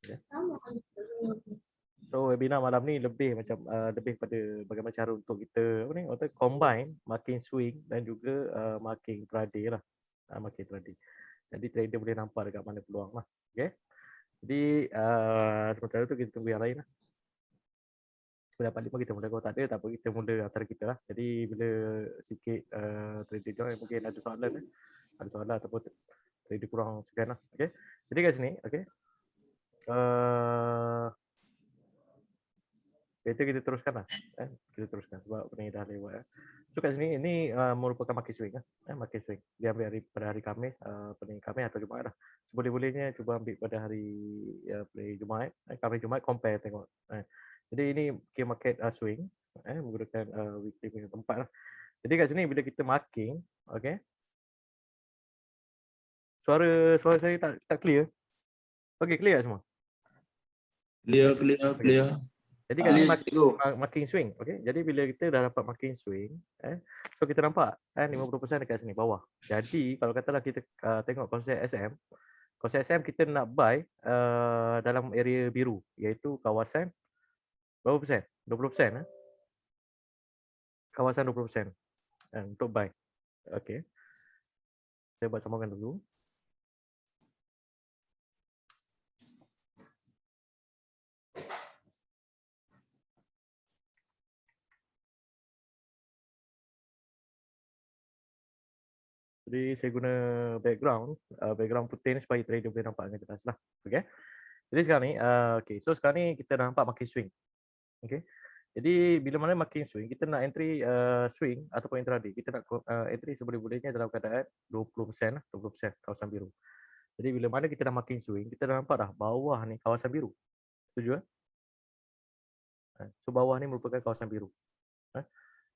Okay. So webinar malam ni lebih macam lebih pada bagaimana cara untuk kita apa ni, untuk combine marking swing dan juga marking intraday lah. Marking intraday. Jadi trader boleh nampak dekat mana peluang lah. Okay. Jadi sementara tu kita tunggu yang lain lah. 9.45 kita mula, kalau tak ada tak apa, kita mula antara kita lah. Jadi bila sikit trader join mungkin ada soalan ada soalan ataupun trader kurang segan lah. Okay. Jadi kat sini, okay. Kita teruskan lah. Kita teruskan sebab ni dah lewat. So kat sini ini merupakan market swing lah. Market swing. Dia ambil pada hari Khamis, Khamis atau Jumaat lah. Seboleh-bolehnya cuba ambil pada hari Jumaat. Khamis Jumaat compare tengok. Jadi ini key market swing menggunakan weekly punya tempat lah. Jadi kat sini bila kita marking, okay. Suara saya tak clear. Okay, clear semua? Clear. Okay. Jadi kat sini marking swing, okey. Jadi bila kita dah dapat marking swing, so kita nampak 50% dekat sini bawah. Jadi kalau katalah kita tengok konsep SM kita nak buy dalam area biru, iaitu kawasan berapa persen? 20%. Kawasan 20% untuk buy. Okey. Saya buat sambungan dulu. Jadi saya guna background putih ni supaya trader boleh nampak dengan jelas lah. Okey. Jadi sekarang ni, so sekarang ni kita dah nampak market swing. Okey. Jadi bila mana marking swing, kita nak entry swing ataupun intraday, kita nak entry seboleh-bolehnya dalam keadaan 20% lah, 20% kawasan biru. Jadi bila mana kita dah marking swing, kita dah nampak dah bawah ni kawasan biru. Setuju? So bawah ni merupakan kawasan biru.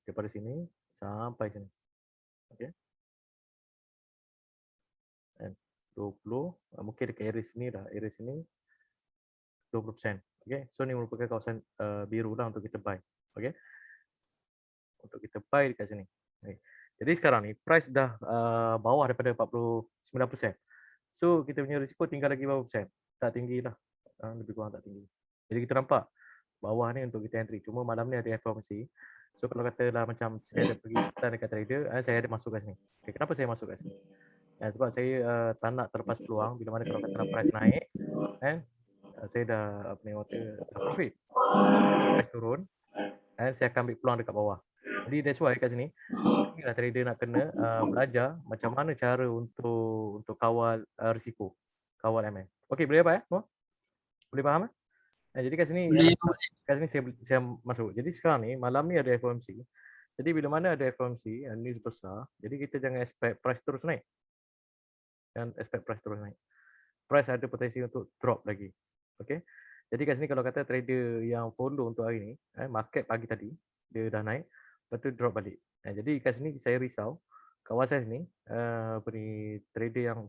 Daripada sini sampai sini. Okey. 20, mungkin dekat area sini dah, area sini 20%. Okey. So ni merupakan kawasan biru lah untuk kita buy. Okey. Untuk kita buy dekat sini. Okay. Jadi sekarang ni price dah bawah daripada 49%. So kita punya risiko tinggal lagi berapa persen? Tak tinggi lah. Lebih kurang tak tinggi. Jadi kita nampak bawah ni untuk kita entry. Cuma malam ni ada FOMC. So kalau katalah macam saya ada pergi dekat trader, saya ada masuk kat sini. Okay, kenapa saya masuk kat sini? Sebab saya tak nak terlepas peluang bila mana kalau katalah price naik, saya dah profit. Price turun, saya akan ambil peluang dekat bawah. Jadi that's why kat sini lah trader nak kena belajar macam mana cara untuk kawal risiko, kawal ML. Okey, boleh apa boleh faham? Jadi kat sini saya masuk. Jadi sekarang ni malam ni ada FOMC. Jadi bila mana ada FOMC news besar, jadi kita jangan expect price terus naik. Jangan expect price terus naik. Price ada potensi untuk drop lagi. Okey. Jadi kat sini kalau kata trader yang follow untuk hari ni, market pagi tadi dia dah naik, lepas tu drop balik. Jadi kat sini saya risau kawasan sini trader yang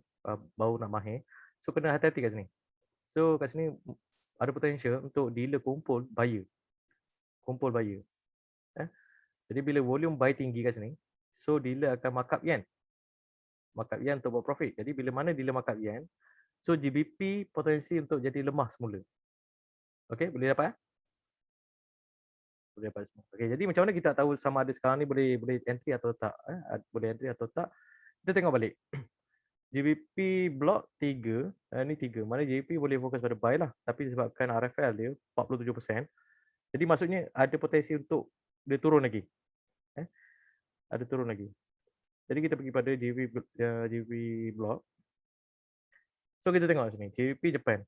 baru nak mahir, so kena hati-hati kat sini. So kat sini ada potential untuk dealer kumpul buyer. Jadi bila volume buy tinggi kat sini, so dealer akan markup yen. Markup yen untuk buat profit. Jadi bila mana dealer markup yen, so GBP potensi untuk jadi lemah semula. Okey, boleh dapat? Boleh dapat semua. Okey, jadi macam mana kita tahu sama ada sekarang ni boleh entry atau tak? Boleh entry atau tak? Kita tengok balik. GBP block 3, ni 3. Mana GBP boleh fokus pada buy lah. Tapi disebabkan RFL dia 47%. Jadi maksudnya ada potensi untuk dia turun lagi. Ada turun lagi. Jadi kita pergi pada GBP block. So kita tengok sini, GBP Japan.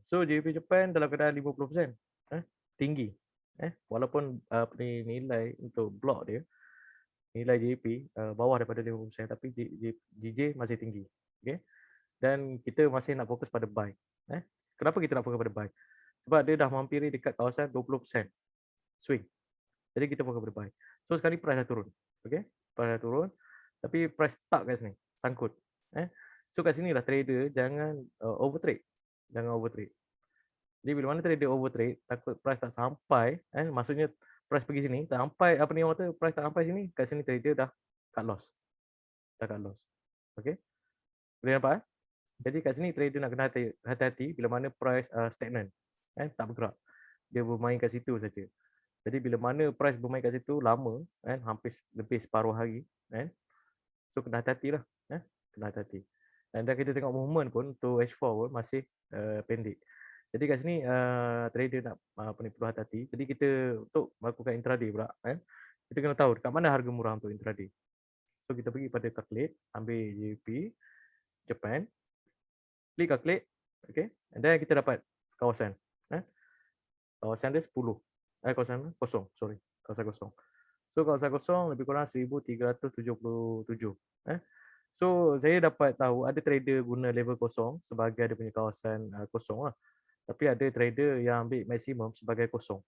So GBP Japan dalam keadaan 50%. Tinggi. Walaupun nilai untuk block dia, nilai JP bawah daripada 50%, tapi GJ masih tinggi. Okay? Dan kita masih nak fokus pada buy. Kenapa kita nak fokus pada buy? Sebab dia dah mampiri dekat kawasan 20% swing. Jadi kita fokus pada buy. So sekarang ni price dah turun. Okay? Price dah turun. Tapi price stuck kat sini. Sangkut. So kat sini lah trader jangan overtrade. Jangan overtrade. Jadi bila mana trader overtrade, takut price tak sampai, maksudnya price pergi sini, tak sampai price tak sampai sini, kat sini trader dah cut loss. Dah cut loss. Okey. Boleh nampak? Jadi kat sini trader nak kena hati-hati bila mana price stagnant, tak bergerak. Dia bermain kat situ saja. Jadi bila mana price bermain kat situ lama, hampir lebih separuh hari, so kena hati-hati lah, kena hati-hati. Dan kita tengok movement pun untuk H4 pun masih pendek. Jadi kat sini trader nak perlu hati-hati. Jadi kita untuk melakukan intraday pula, kita kena tahu dekat mana harga murah untuk intraday. So kita pergi pada calculate, ambil JP, Japan, klik calculate, okay, and then kita dapat kawasan. Kawasan dia 10. Kawasan kosong, sorry. Kawasan kosong. So kawasan kosong lebih kurang 1377. So saya dapat tahu ada trader guna level kosong sebagai dia punya kawasan kosong lah. Tapi ada trader yang ambil maksimum sebagai kosong.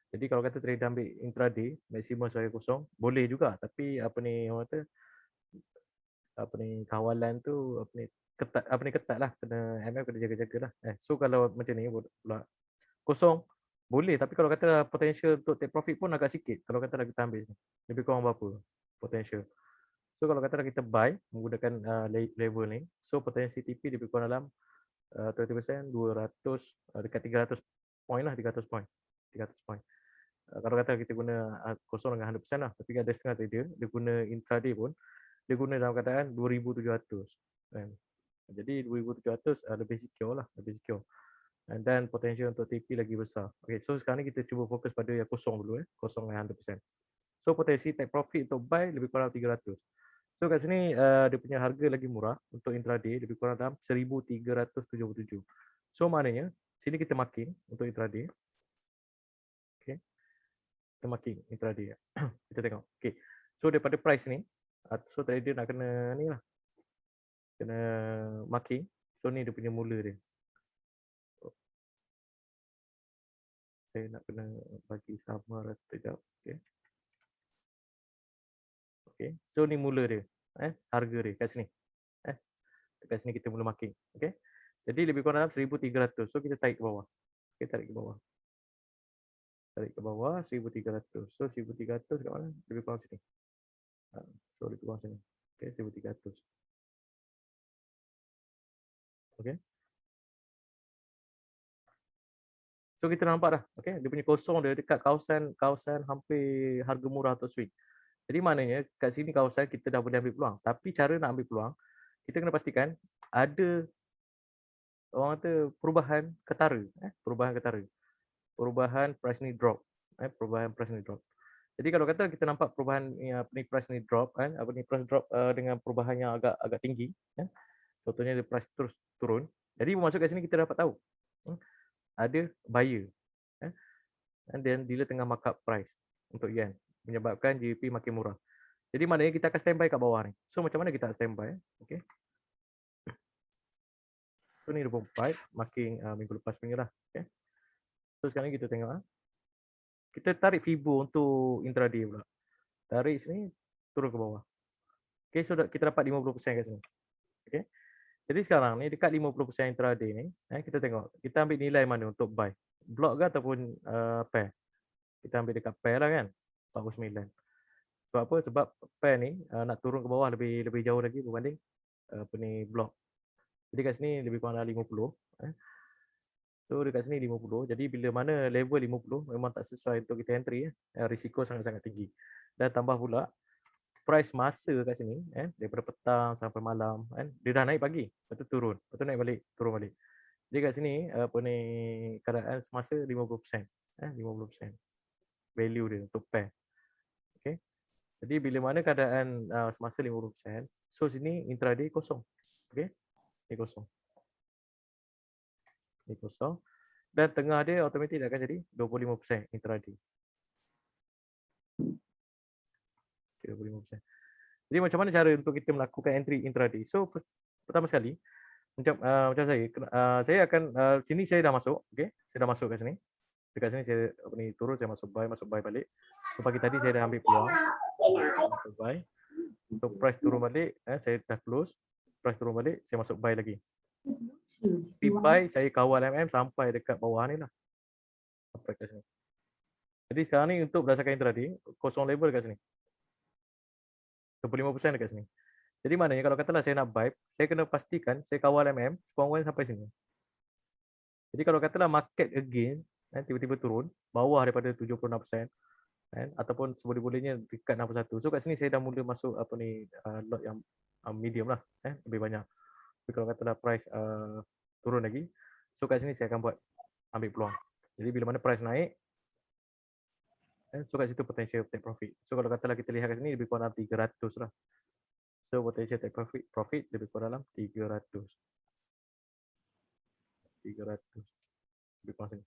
Jadi kalau kata trader ambil intraday maksimum sebagai kosong, boleh juga. Tapi orang kata kawalan tu ketat lah, kena MF kena jaga-jaga lah. So kalau macam ni pula kosong boleh, tapi kalau kata potential untuk take profit pun agak sikit. Kalau kata kita ambil lebih kurang berapa potential. So kalau kata kita buy menggunakan level ni, so potensi TP lebih kurang dalam 20%, 200 dekat 300 point lah, 300 point. Kalau kata kita guna kosong dengan 100% lah, tapi ada setengah trader dia guna intraday pun dia guna dalam keadaan 2700 kan. Jadi 2700 lebih secure lah, lebih secure. Dan potensial untuk TP lagi besar. Okay, so sekarang ni kita cuba fokus pada yang kosong dulu, kosong dengan 100%. So potensi take profit untuk buy lebih kurang 300. So kat sini dia punya harga lagi murah untuk intraday lebih kurang dalam 1377. So maknanya sini kita marking untuk intraday. Okay, kita marking intraday. Kita tengok. Okay, so daripada price ni, so trader nak kena ni lah, kena marking. So ni dia punya mula dia. Saya nak kena bagi sama sekejap. Okay. Okay, so ni mula dia, harga dia kat sini. Kat sini kita mula marking. Okay. Jadi lebih kurang dalam 1300. So kita tarik ke bawah. Okay, tarik ke bawah. Tarik ke bawah 1300. So 1300 kat mana? Lebih kurang sini. So lebih kurang sini. Okay, 1300. Okay. So kita nampak dah. Okay, dia punya kosong dia dekat kawasan hampir harga murah atau swing. Jadi maknanya kat sini kawasan kita dah boleh ambil peluang. Tapi cara nak ambil peluang, kita kena pastikan ada orang kata perubahan ketara, perubahan price ni drop, perubahan price ni drop. Jadi kalau kata kita nampak perubahan price ni drop, price drop dengan perubahan yang agak tinggi, contohnya the price terus turun. Jadi masuk kat sini kita dapat tahu ada buyer, dan dealer tengah markup price untuk yen, menyebabkan GBP makin murah. Jadi maknanya kita akan standby kat bawah ni. So macam mana kita nak standby? Okay. So ni 24 marking minggu lepas punya lah. Okay. So sekarang kita tengok. Kita tarik Fibo untuk intraday pula. Tarik sini, turun ke bawah. Okay, so kita dapat 50% kat sini. Okay. Jadi sekarang ni dekat 50% intraday ni, kita tengok. Kita ambil nilai mana untuk buy? Block ke ataupun pair? Kita ambil dekat pair lah kan. 49. Sebab apa? Sebab pair ni nak turun ke bawah lebih jauh lagi berbanding block. Jadi kat sini lebih kurang 50. So dekat sini 50. Jadi bila mana level 50 memang tak sesuai untuk kita entry, risiko sangat-sangat tinggi. Dan tambah pula price masa kat sini, daripada petang sampai malam, dia dah naik pagi, lepas tu turun, lepas tu naik balik, turun balik. Jadi kat sini keadaan semasa 50%, 50% value dia untuk pair. Okay. Jadi bila mana keadaan semasa 50%, so sini intraday kosong. Okay. Ni kosong. Ni kosong. Dan tengah dia automatik akan jadi 25% intraday. 25%. Jadi macam mana cara untuk kita melakukan entry intraday? So pertama sekali macam saya akan sini saya dah masuk, okey. Saya dah masuk kat sini. Dekat sini saya turun, saya masuk buy balik. So pagi tadi saya dah ambil peluang. Masuk buy. Untuk price turun balik, saya dah close. Price turun balik, saya masuk buy lagi. Tapi buy saya kawal sampai dekat bawah ni lah. Sampai kat sini. Jadi sekarang ni untuk berdasarkan intraday, kosong level kat sini. 25% dekat sini. Jadi maknanya kalau katalah saya nak buy, saya kena pastikan saya kawal sekurang-kurangnya sampai sini. Jadi kalau katalah market against tiba-tiba turun bawah daripada 76%, kan, ataupun seboleh-bolehnya dekat 61. So kat sini saya dah mula masuk lot yang medium lah, lebih banyak. Tapi kalau katalah price turun lagi, so kat sini saya akan ambil peluang. Jadi bila mana price naik, so kat situ potential take profit. So kalau katalah kita lihat kat sini lebih kurang dalam 300 lah. So potential take profit lebih kurang dalam 300. Lebih kurang sini.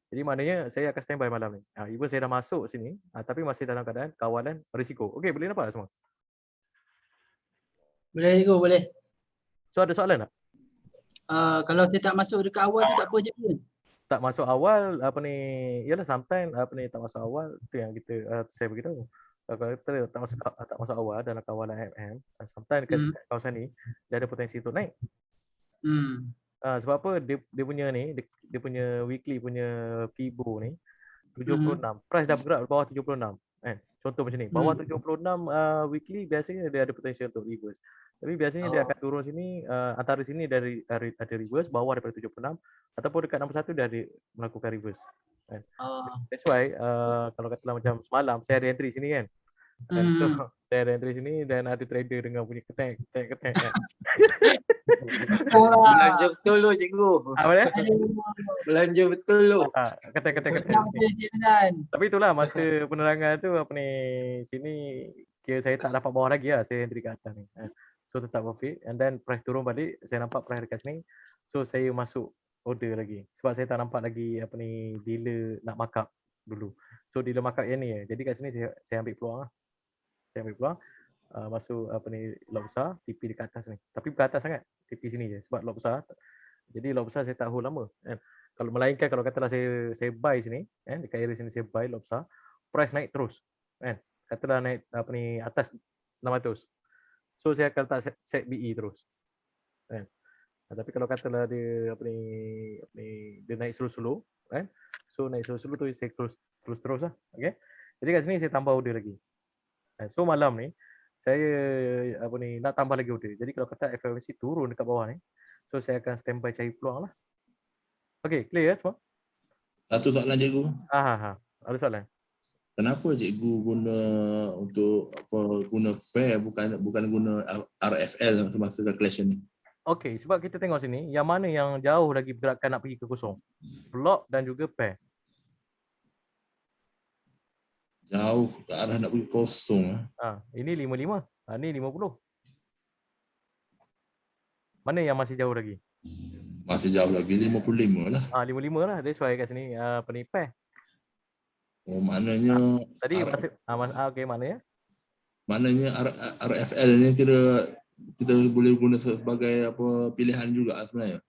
Jadi maknanya saya akan standby malam ni. Even saya dah masuk sini, tapi masih dalam keadaan kawalan risiko. Okey, boleh nampak tak semua? Boleh cikgu, boleh. So ada soalan tak? Kalau saya tak masuk dekat awal tu tak apa cikgu. Tak masuk awal yalah sometimes tak masuk awal tu yang kita saya beritahu. Kalau kita tak masuk awal dalam kawalan MM, sometimes dekat kawasan ni dia ada potensi untuk naik. Sebab apa dia punya weekly punya Fibo ni 76. Price dah bergerak bawah 76 kan. Contoh macam ni, bawah 76 weekly biasanya dia ada potential untuk reverse. Tapi biasanya dia akan turun sini antara sini ada reverse bawah daripada 76 ataupun dekat 61 dia ada melakukan reverse kan. That's why kalau katalah macam semalam saya ada entry sini kan. So, saya ada entry sini dan ada trader dengan punya ketek kan. Belanja betul lu cikgu. Apa dia? Belanja betul lu. Ketek. Tapi itulah masa penerangan tu sini kira saya tak dapat bawah lagi lah, saya entry kat atas ni. So tetap profit and then price turun balik, saya nampak price dekat sini. So saya masuk order lagi sebab saya tak nampak lagi dealer nak markup dulu. So dealer markup yang ni jadi kat sini saya ambil peluang lah. Saya ambil peluang masuk lot besar, TP dekat atas ni. Tapi bukan atas sangat, TP sini je sebab lot besar. Jadi lot besar saya tak hold lama kan. Kalau melainkan kalau katalah saya buy sini dekat area sini saya buy lot besar, price naik terus kan. Katalah naik atas 600. So saya akan letak set BE terus kan. Tapi kalau katalah dia dia naik slow kan. So naik slow tu saya terus lah. Okey. Jadi kat sini saya tambah order lagi. So malam ni saya nak tambah lagi order. Jadi kalau kata FOMC turun dekat bawah ni, so saya akan standby cari peluang lah. Okey, clear semua? Satu soalan cikgu. Ada soalan? Kenapa cikgu guna pair bukan guna RFL semasa calculation ni? Okey, sebab kita tengok sini yang mana yang jauh lagi pergerakan nak pergi ke kosong. Block dan juga pair. Jauh ke arah nak pergi kosong. Ini 55, ini 50. Mana yang masih jauh lagi? Masih jauh lagi, 55 lah. 55 lah, that's why kat sini pair. Oh, maknanya tadi okey, maknanya RFL ni kita boleh guna sebagai pilihan juga sebenarnya.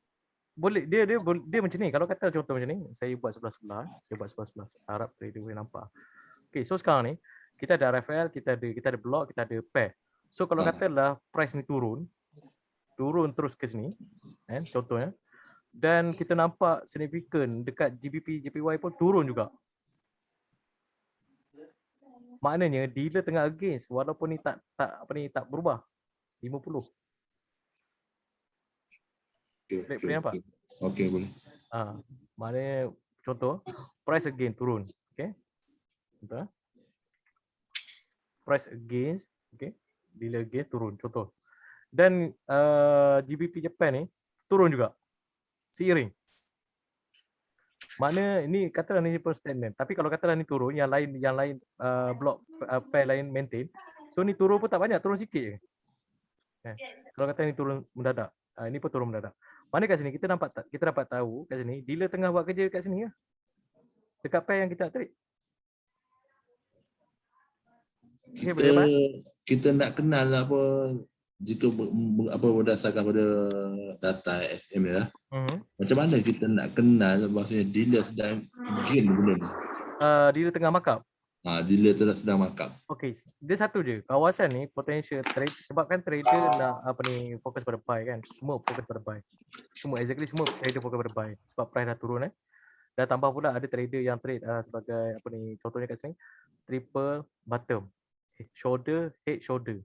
Boleh, dia macam ni. Kalau kata contoh macam ni, saya buat sebelah-sebelah, harap trader boleh nampak. Okey, so sekarang ni kita ada RFL, kita ada block, kita ada pair. So kalau katalah price ni turun terus ke sini, contohnya, dan kita nampak signifikan dekat GBP, JPY pun turun juga. Maknanya dealer tengah against walaupun ni tak berubah. 50. Boleh nampak? Okey, boleh. Maknanya contoh price again turun. Okey. Betul? Price against, okey. Dealer again turun contoh. Dan GBP Japan ni turun juga. Seiring. Mana ini katalah ni pun stagnant. Tapi kalau katalah ni turun, yang lain block pair lain maintain. So ni turun pun tak banyak, turun sikit je. Kalau kata ni turun mendadak. Ini pun turun mendadak. Mana kat sini kita dapat tahu kat sini dealer tengah buat kerja kat sini ya. Dekat pair yang kita nak trade. Kita nak kenal jika berdasarkan pada data SM ni lah. Macam mana kita nak kenal bahasanya dealer sedang gain benda ni? Dealer tengah markup. Dealer sedang markup. Okey, dia satu je. Kawasan ni potential trade sebabkan trader nak fokus pada buy kan. Semua fokus pada buy. Semua trader fokus pada buy sebab price dah turun Dan tambah pula ada trader yang trade sebagai contohnya kat sini triple bottom. Head shoulder.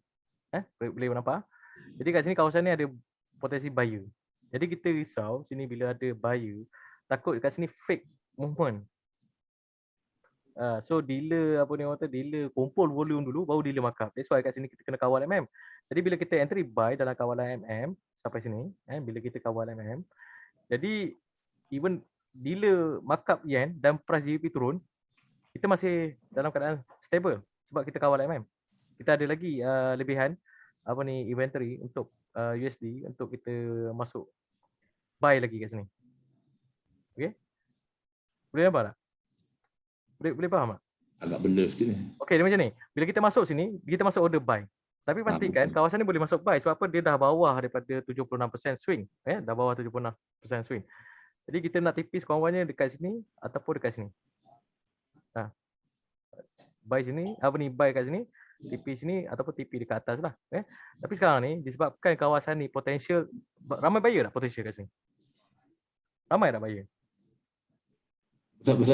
Boleh nampak? Jadi kat sini kawasan ni ada potensi buyer. Jadi kita risau sini bila ada buyer, takut kat sini fake movement. So dealer apa ni orang kata, dealer kumpul volume dulu baru dealer markup. That's why kat sini kita kena kawal MM. Jadi bila kita entry buy dalam kawalan MM sampai sini, bila kita kawal MM, jadi even dealer markup yen dan price GBP turun, kita masih dalam keadaan stable sebab kita kawal MM. Kita ada lagi lebihan apa ni inventory untuk USD untuk kita masuk buy lagi kat sini. Okay? Boleh nampak tak? Boleh faham tak? Agak blur sikit ni. Okey, dia macam ni. Bila kita masuk sini, kita masuk order buy. Tapi pastikan betul. kawasan ni boleh masuk buy sebab apa? Dia dah bawah daripada 76% swing. Dah bawah 76% swing. Jadi kita nak tipis kawan-kawannya dekat sini ataupun dekat sini. Buy sini, apa ni buy kat sini, tipis sini ataupun tipis dekat atas lah. Tapi sekarang ni disebabkan kawasan ni potential, ramai buyer tak potential kat sini? Ramai tak buyer? Besar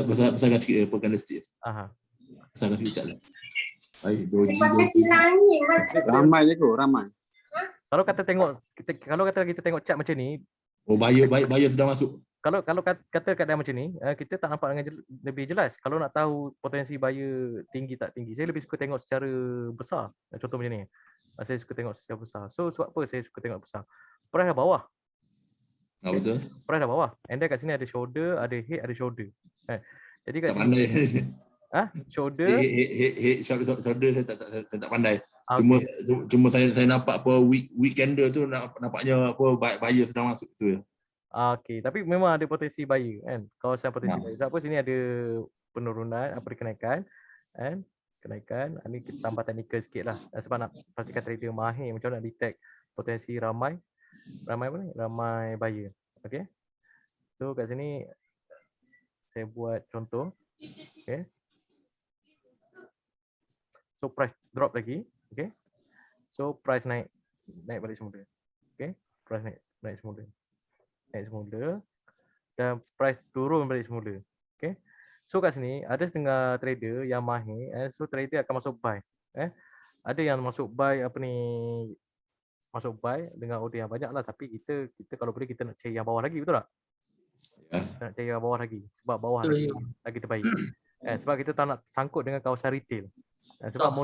sikit candlestick. Aha. Besar sikit cak lah. Baik, doji. Ramai je kot, ramai. Kalau kata kita tengok chart macam ni, Oh, buyer sudah masuk. kalau kata keadaan macam ni, kita tak nampak dengan lebih jelas. Kalau nak tahu potensi buyer tinggi tak tinggi, saya lebih suka tengok secara besar. Contoh macam ni. Saya suka tengok secara besar. So sebab apa saya suka tengok besar? Price dah bawah. Betul. Price dah bawah. And then kat sini ada shoulder, ada head, ada shoulder. Jadi kat Tak sini pandai. shoulder. Shoulder saya tak pandai. Okay. Cuma saya nampak apa week candle tu nampaknya apa buyer sedang masuk tu ya. Okey, tapi memang ada potensi buyer kan. Kawasan potensi buyer. Sebab apa sini ada penurunan, kenaikan kan. Kenaikan. Ini kita tambah teknikal sikit lah. Sebab nak pastikan trader mahir macam nak detect potensi ramai apa ni? Ramai buyer. Okey. So kat sini saya buat contoh. Okey. So price drop lagi. Okey. So price naik balik semula. Okey. Price naik semula. Naik semula dan price turun balik semula. Okay. So kat sini ada setengah trader yang mahir, so trader akan masuk buy. Ada yang masuk buy masuk buy dengan order yang banyak lah, tapi kita kalau boleh kita nak cari yang bawah lagi, betul tak? Ya. Nak cari yang bawah lagi sebab bawah lagi terbaik. Sebab kita tak nak sangkut dengan kawasan retail. Sebab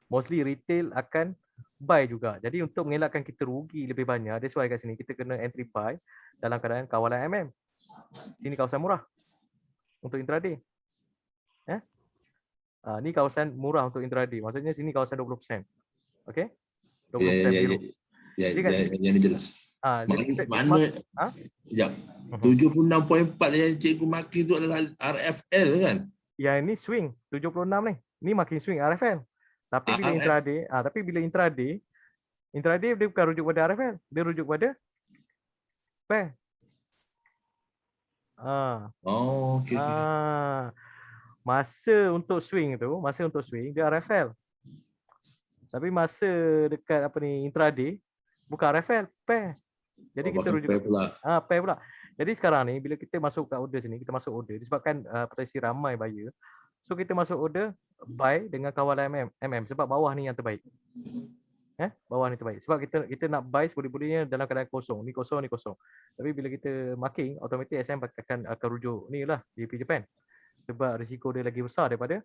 mostly retail akan buy juga. Jadi untuk mengelakkan kita rugi lebih banyak, that's why kat sini kita kena entry buy dalam keadaan kawalan MM. Sini kawasan murah untuk intraday. Ni kawasan murah untuk intraday. Maksudnya sini kawasan 20%. Okey? 20% biru. Ya, yang jelas. Mana? Sekejap. 76.4 yang cikgu maki tu adalah RFL kan? Yang ini swing 76 ni. Ni makin swing RFL. Tapi bila intraday, dia bukan rujuk pada RFL, dia rujuk pada pair. Okey. Masa untuk swing dia RFL. Tapi masa dekat intraday bukan RFL, pair. Jadi kita rujuk pair pula. Jadi sekarang ni bila kita masuk kat order sini, kita masuk order disebabkan potensi ramai buyer. So kita masuk order buy dengan kawalan MM sebab bawah ni yang terbaik. Bawah ni terbaik. Sebab kita nak buy seboleh-bolehnya dalam keadaan kosong. Ni kosong. Tapi bila kita marking, automatik SM akan rujuk ni lah JP Japan. Sebab risiko dia lagi besar daripada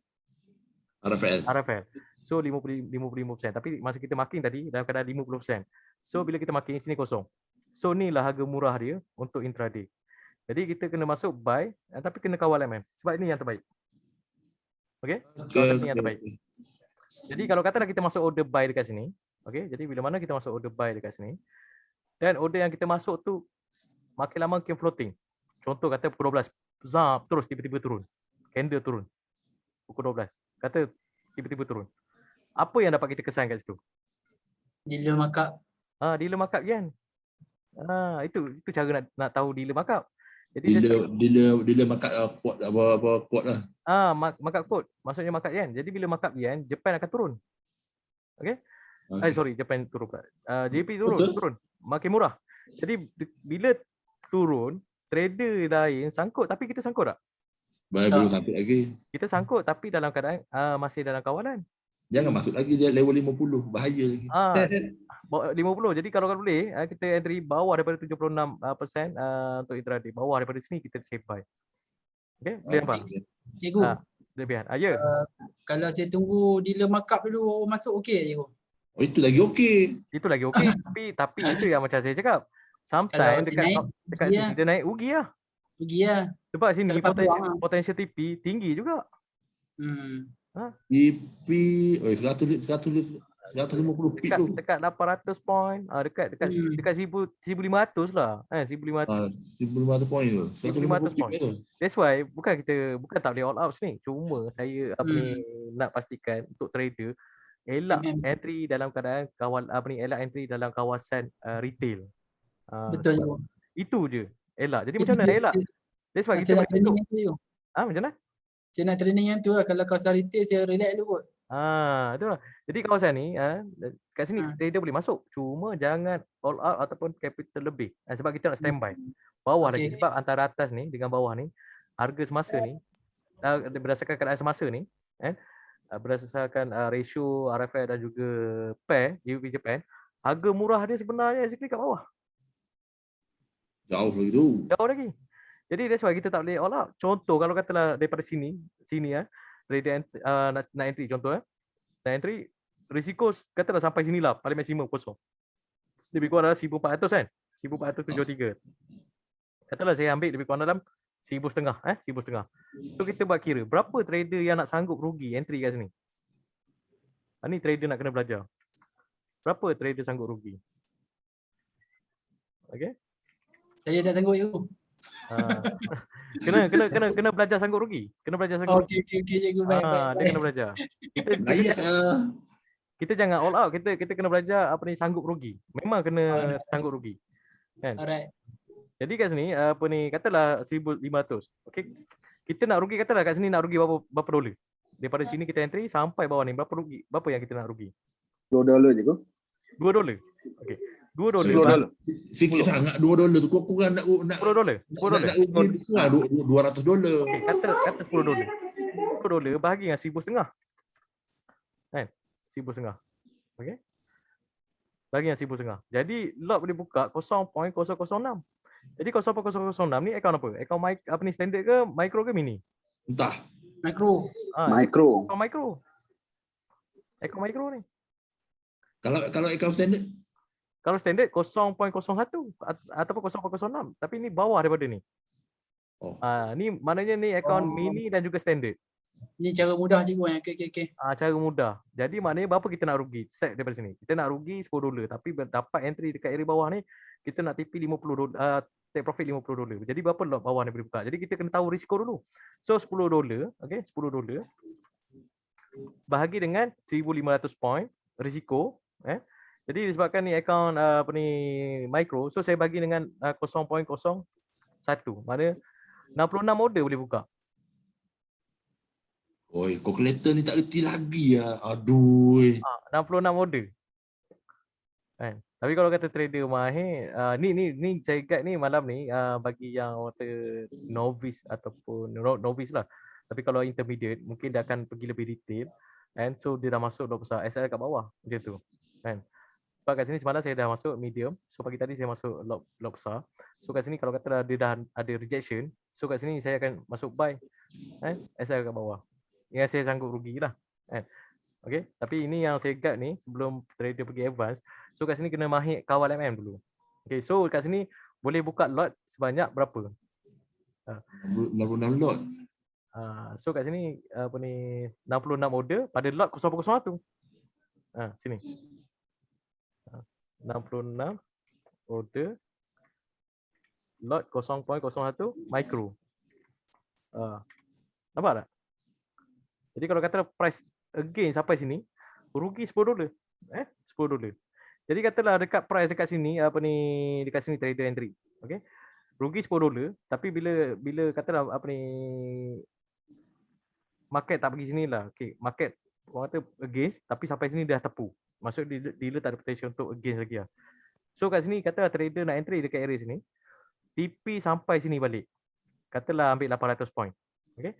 RFL. So 55%. Tapi masa kita marking tadi dalam keadaan 50%. So bila kita marking sini kosong. So ni lah harga murah dia untuk intraday. Jadi kita kena masuk buy tapi kena kawal MM sebab ini yang terbaik. Okey? Kawasan ni yang terbaik. Jadi kalau katalah kita masuk order buy dekat sini, okey? Jadi bila mana kita masuk order buy dekat sini dan order yang kita masuk tu makin lama makin floating. Contoh kata pukul 12, zap terus tiba-tiba turun. Candle turun. Pukul 12. Kata tiba-tiba turun. Apa yang dapat kita kesan kat situ? Dealer markup. Dealer markup kan. Itu cara nak tahu dealer markup. Jadi dealer markup quote lah. Markup quote. Maksudnya markup yen. Jadi bila markup yen, Japan akan turun. Okey? Japan turun pula. JP turun. Makin murah. Jadi bila turun, trader lain sangkut, tapi kita sangkut tak? Belum sangkut lagi. Kita sangkut tapi dalam keadaan masih dalam kawalan. Jangan masuk lagi dia level 50. Bahaya lagi. Ah, 50. Jadi kalau boleh kita entry bawah daripada 76% untuk intraday. Bawah daripada sini kita check buy. Okey, boleh nampak? Okey. Cikgu, Lebihan. Ya. kalau saya tunggu dealer markup dulu baru masuk okey tak cikgu? Oh, itu lagi okey. Itu lagi okey. tapi itu yang macam saya cakap. Sometimes Kalau dia dekat naik, dekat rugi sini lah. dia naik rugi lah. Rugi lah. Sebab sini Lepas peluang lah. potential TP tinggi juga. TP 150 pip tu. Dekat 800 point, dekat 1500 lah. 1500. 1,500 poin tu. 150 pip point. tu. That's why bukan tak boleh all out ni. Cuma saya nak pastikan untuk trader elak entry dalam keadaan elak entry dalam kawasan retail. Betul cikgu. Itu je. Elak. Jadi macam mana elak? That's why kita Saya nak training berhitung. yang tu cikgu. Macam mana? Saya nak training yang tu lah. Kalau kawasan retail saya relax dulu kot. Betul lah. Jadi kawasan ni, kat sini trader boleh masuk. Cuma jangan all out ataupun capital lebih. Sebab kita nak standby. Bawah lagi. Sebab antara atas ni dengan bawah ni, harga semasa ni, berdasarkan keadaan semasa ni, berdasarkan ratio RFI dan juga pair, GBP Japan, harga murah dia sebenarnya exactly kat bawah. Jauh lagi tu. Jauh lagi. Jadi that's why kita tak boleh all out. Contoh kalau katalah daripada sini trader nak entry contoh nak entry risiko katalah sampai sinilah paling maksimum kosong. Lebih kurang dalam 1400 kan. 1473. Katalah saya ambil lebih kurang dalam 1,500 1,500. So kita buat kira berapa trader yang nak sanggup rugi entry kat sini. Ni trader nak kena belajar. Berapa trader sanggup rugi? Okey. Saya tak tengok cikgu. Kena belajar sanggup rugi. Kena belajar sanggup rugi. Okey cikgu, baik. Dia kena belajar. Kita jangan all out. Kita kena belajar sanggup rugi. Memang kena sanggup rugi. Kan? Alright. Jadi kat sini katalah 1,500. Okey. Kita nak rugi katalah kat sini nak rugi berapa dolar? Daripada sini kita entry sampai bawah ni berapa rugi? Berapa yang kita nak rugi? $2 je kau. $2. Okey. $2. Sikit sangat $2 tu. Kau kurang nak $10. nak rugi $200. Okey, kata $10. $10 bahagi dengan 1,500. Kan? 1,500. Okey. Bahagi dengan 1,500. Jadi lot boleh buka 0.006. Jadi 0.006 ni akaun apa? Akaun standard ke, micro ke mini? Entah. Micro. Akaun micro. Akaun micro ni. Kalau akaun standard? Kalau standard 0.01 ataupun 0.06. Tapi ni bawah daripada ni. Ni maknanya ni akaun mini dan juga standard. Ni cara mudah cikgu yang okey. Cara mudah. Jadi maknanya berapa kita nak rugi? Start daripada sini. Kita nak rugi $10 tapi dapat entry dekat area bawah ni kita nak TP $50, take profit $50. Jadi berapa lot bawah ni boleh buka? Jadi kita kena tahu risiko dulu. So $10, okey, $10 bahagi dengan 1,500 point risiko, Jadi disebabkan ni akaun micro, so saya bagi dengan 0.01. Maknanya 66 order boleh buka. Oi, calculator ni tak reti lagi lah. Aduh. 66 order. Kan? Tapi kalau kata trader mahir, ni saya guide ni malam ni bagi yang kata novice ataupun novice lah. Tapi kalau intermediate mungkin dia akan pergi lebih detail. And so dia dah masuk lot besar. SL kat bawah dia tu. Kan? Sebab kat sini semalam saya dah masuk medium. So pagi tadi saya masuk lot besar. So kat sini kalau kata dia dah ada rejection, so kat sini saya akan masuk buy. SL kat bawah. Yang saya sanggup rugi lah. Okay. Tapi ini yang saya guide ni sebelum trader pergi advance. So kat sini kena mahir kawal MM dulu. Okay. So kat sini boleh buka lot sebanyak berapa? 66 lot. So kat sini 66 order pada lot 0.01. Sini. 66 order lot 0.01 micro. Nampak tak? Jadi kalau kata price again sampai sini rugi $10. $10. Jadi katalah dekat price dekat sini dekat sini trader entry. Okey. Rugi $10 tapi bila katalah market tak pergi sinilah. Okey, market orang kata against tapi sampai sini dah tepu. Maksud dealer tak ada potential untuk against lagi lah. So kat sini katalah trader nak entry dekat area sini, TP sampai sini balik. Katalah ambil 800 point. Okey.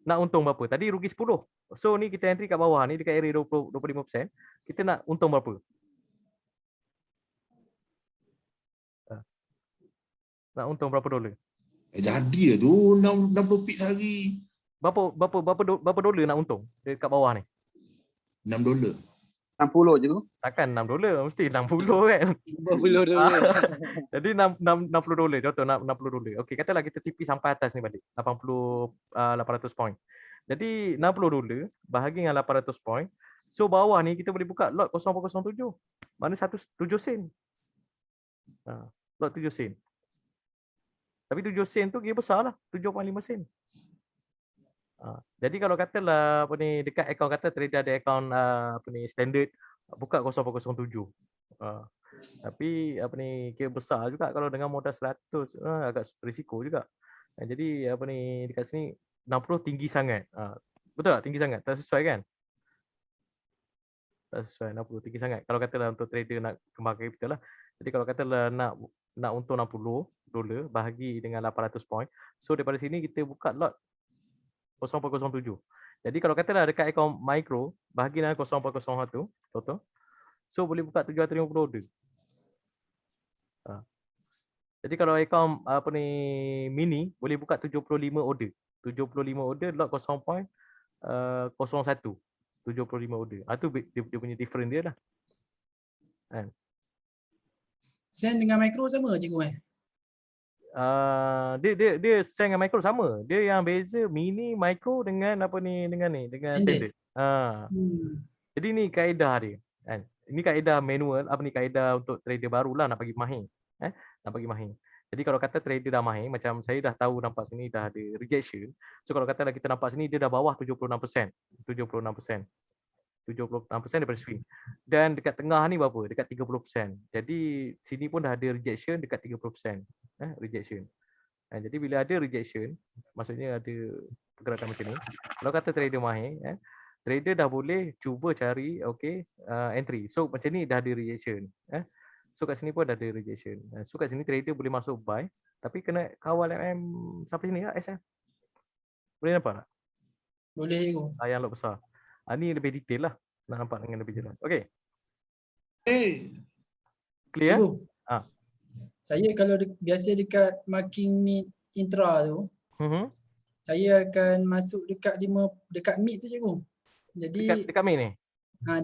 nak untung berapa? Tadi rugi 10. So ni kita entry kat bawah ni dekat area 25%. Kita nak untung berapa? Nak untung berapa dolar? Jadi tu 60 pip sehari. Berapa dolar nak untung dekat bawah ni? $6. 60 je tu. Takkan $6, mesti 60 kan. $50. Jadi 60 dolar, contoh $60. Okey, katalah kita TP sampai atas ni balik. 800 point. Jadi 60 dolar bahagi dengan 800 point. So bawah ni kita boleh buka lot 0.07. Mana 7 sen. Lot 7 sen. Tapi 7 sen tu kira besar lah, 7.5 sen. Jadi kalau katalah apa ni dekat akaun kata trader ada akaun apa ni standard buka 0.07. Tapi apa ni kira besar juga kalau dengan modal 100 agak risiko juga. Jadi apa ni dekat sini 60 tinggi sangat. Betul tak tinggi sangat? Tak sesuai kan? Tak sesuai 60 tinggi sangat. Kalau katalah untuk trader nak kembangkan capital lah. Jadi kalau katalah nak untung $60 bahagi dengan 800 point. So daripada sini kita buka lot 0.07. Jadi kalau katalah dekat akaun micro bahagi dengan 0.01 total. So boleh buka $750. Jadi kalau akaun apa ni mini boleh buka 75 order. 75 order lot 0.01. 75 order. Tu dia punya different dia lah. Kan? Sen dengan micro sama cikgu Dia sen dengan micro sama. Dia yang beza mini micro dengan apa ni dengan standard. Jadi ni kaedah dia kan. Ini kaedah manual, apa ni kaedah untuk trader barulah nak bagi mahir. Nak bagi mahir. Jadi kalau kata trader dah mahir, macam saya dah tahu nampak sini dah ada rejection. So kalau katalah kita nampak sini dia dah bawah 76%. 76% daripada swing. Dan dekat tengah ni berapa? Dekat 30%. Jadi sini pun dah ada rejection dekat 30%. Rejection. Jadi bila ada rejection, maksudnya ada pergerakan macam ni. Kalau kata trader mahir, trader dah boleh cuba cari entry. So macam ni dah ada rejection. So kat sini pun dah ada rejection. So kat sini trader boleh masuk buy tapi kena kawal MM sampai sini lah SM. Boleh nampak tak? Boleh cikgu. Yang lot besar. Ni lebih detail lah. Nak nampak dengan lebih jelas. Okey. Clear? Cikgu. Saya kalau biasa dekat marking mid intra tu, saya akan masuk dekat mid tu cikgu. Jadi dekat mid ni.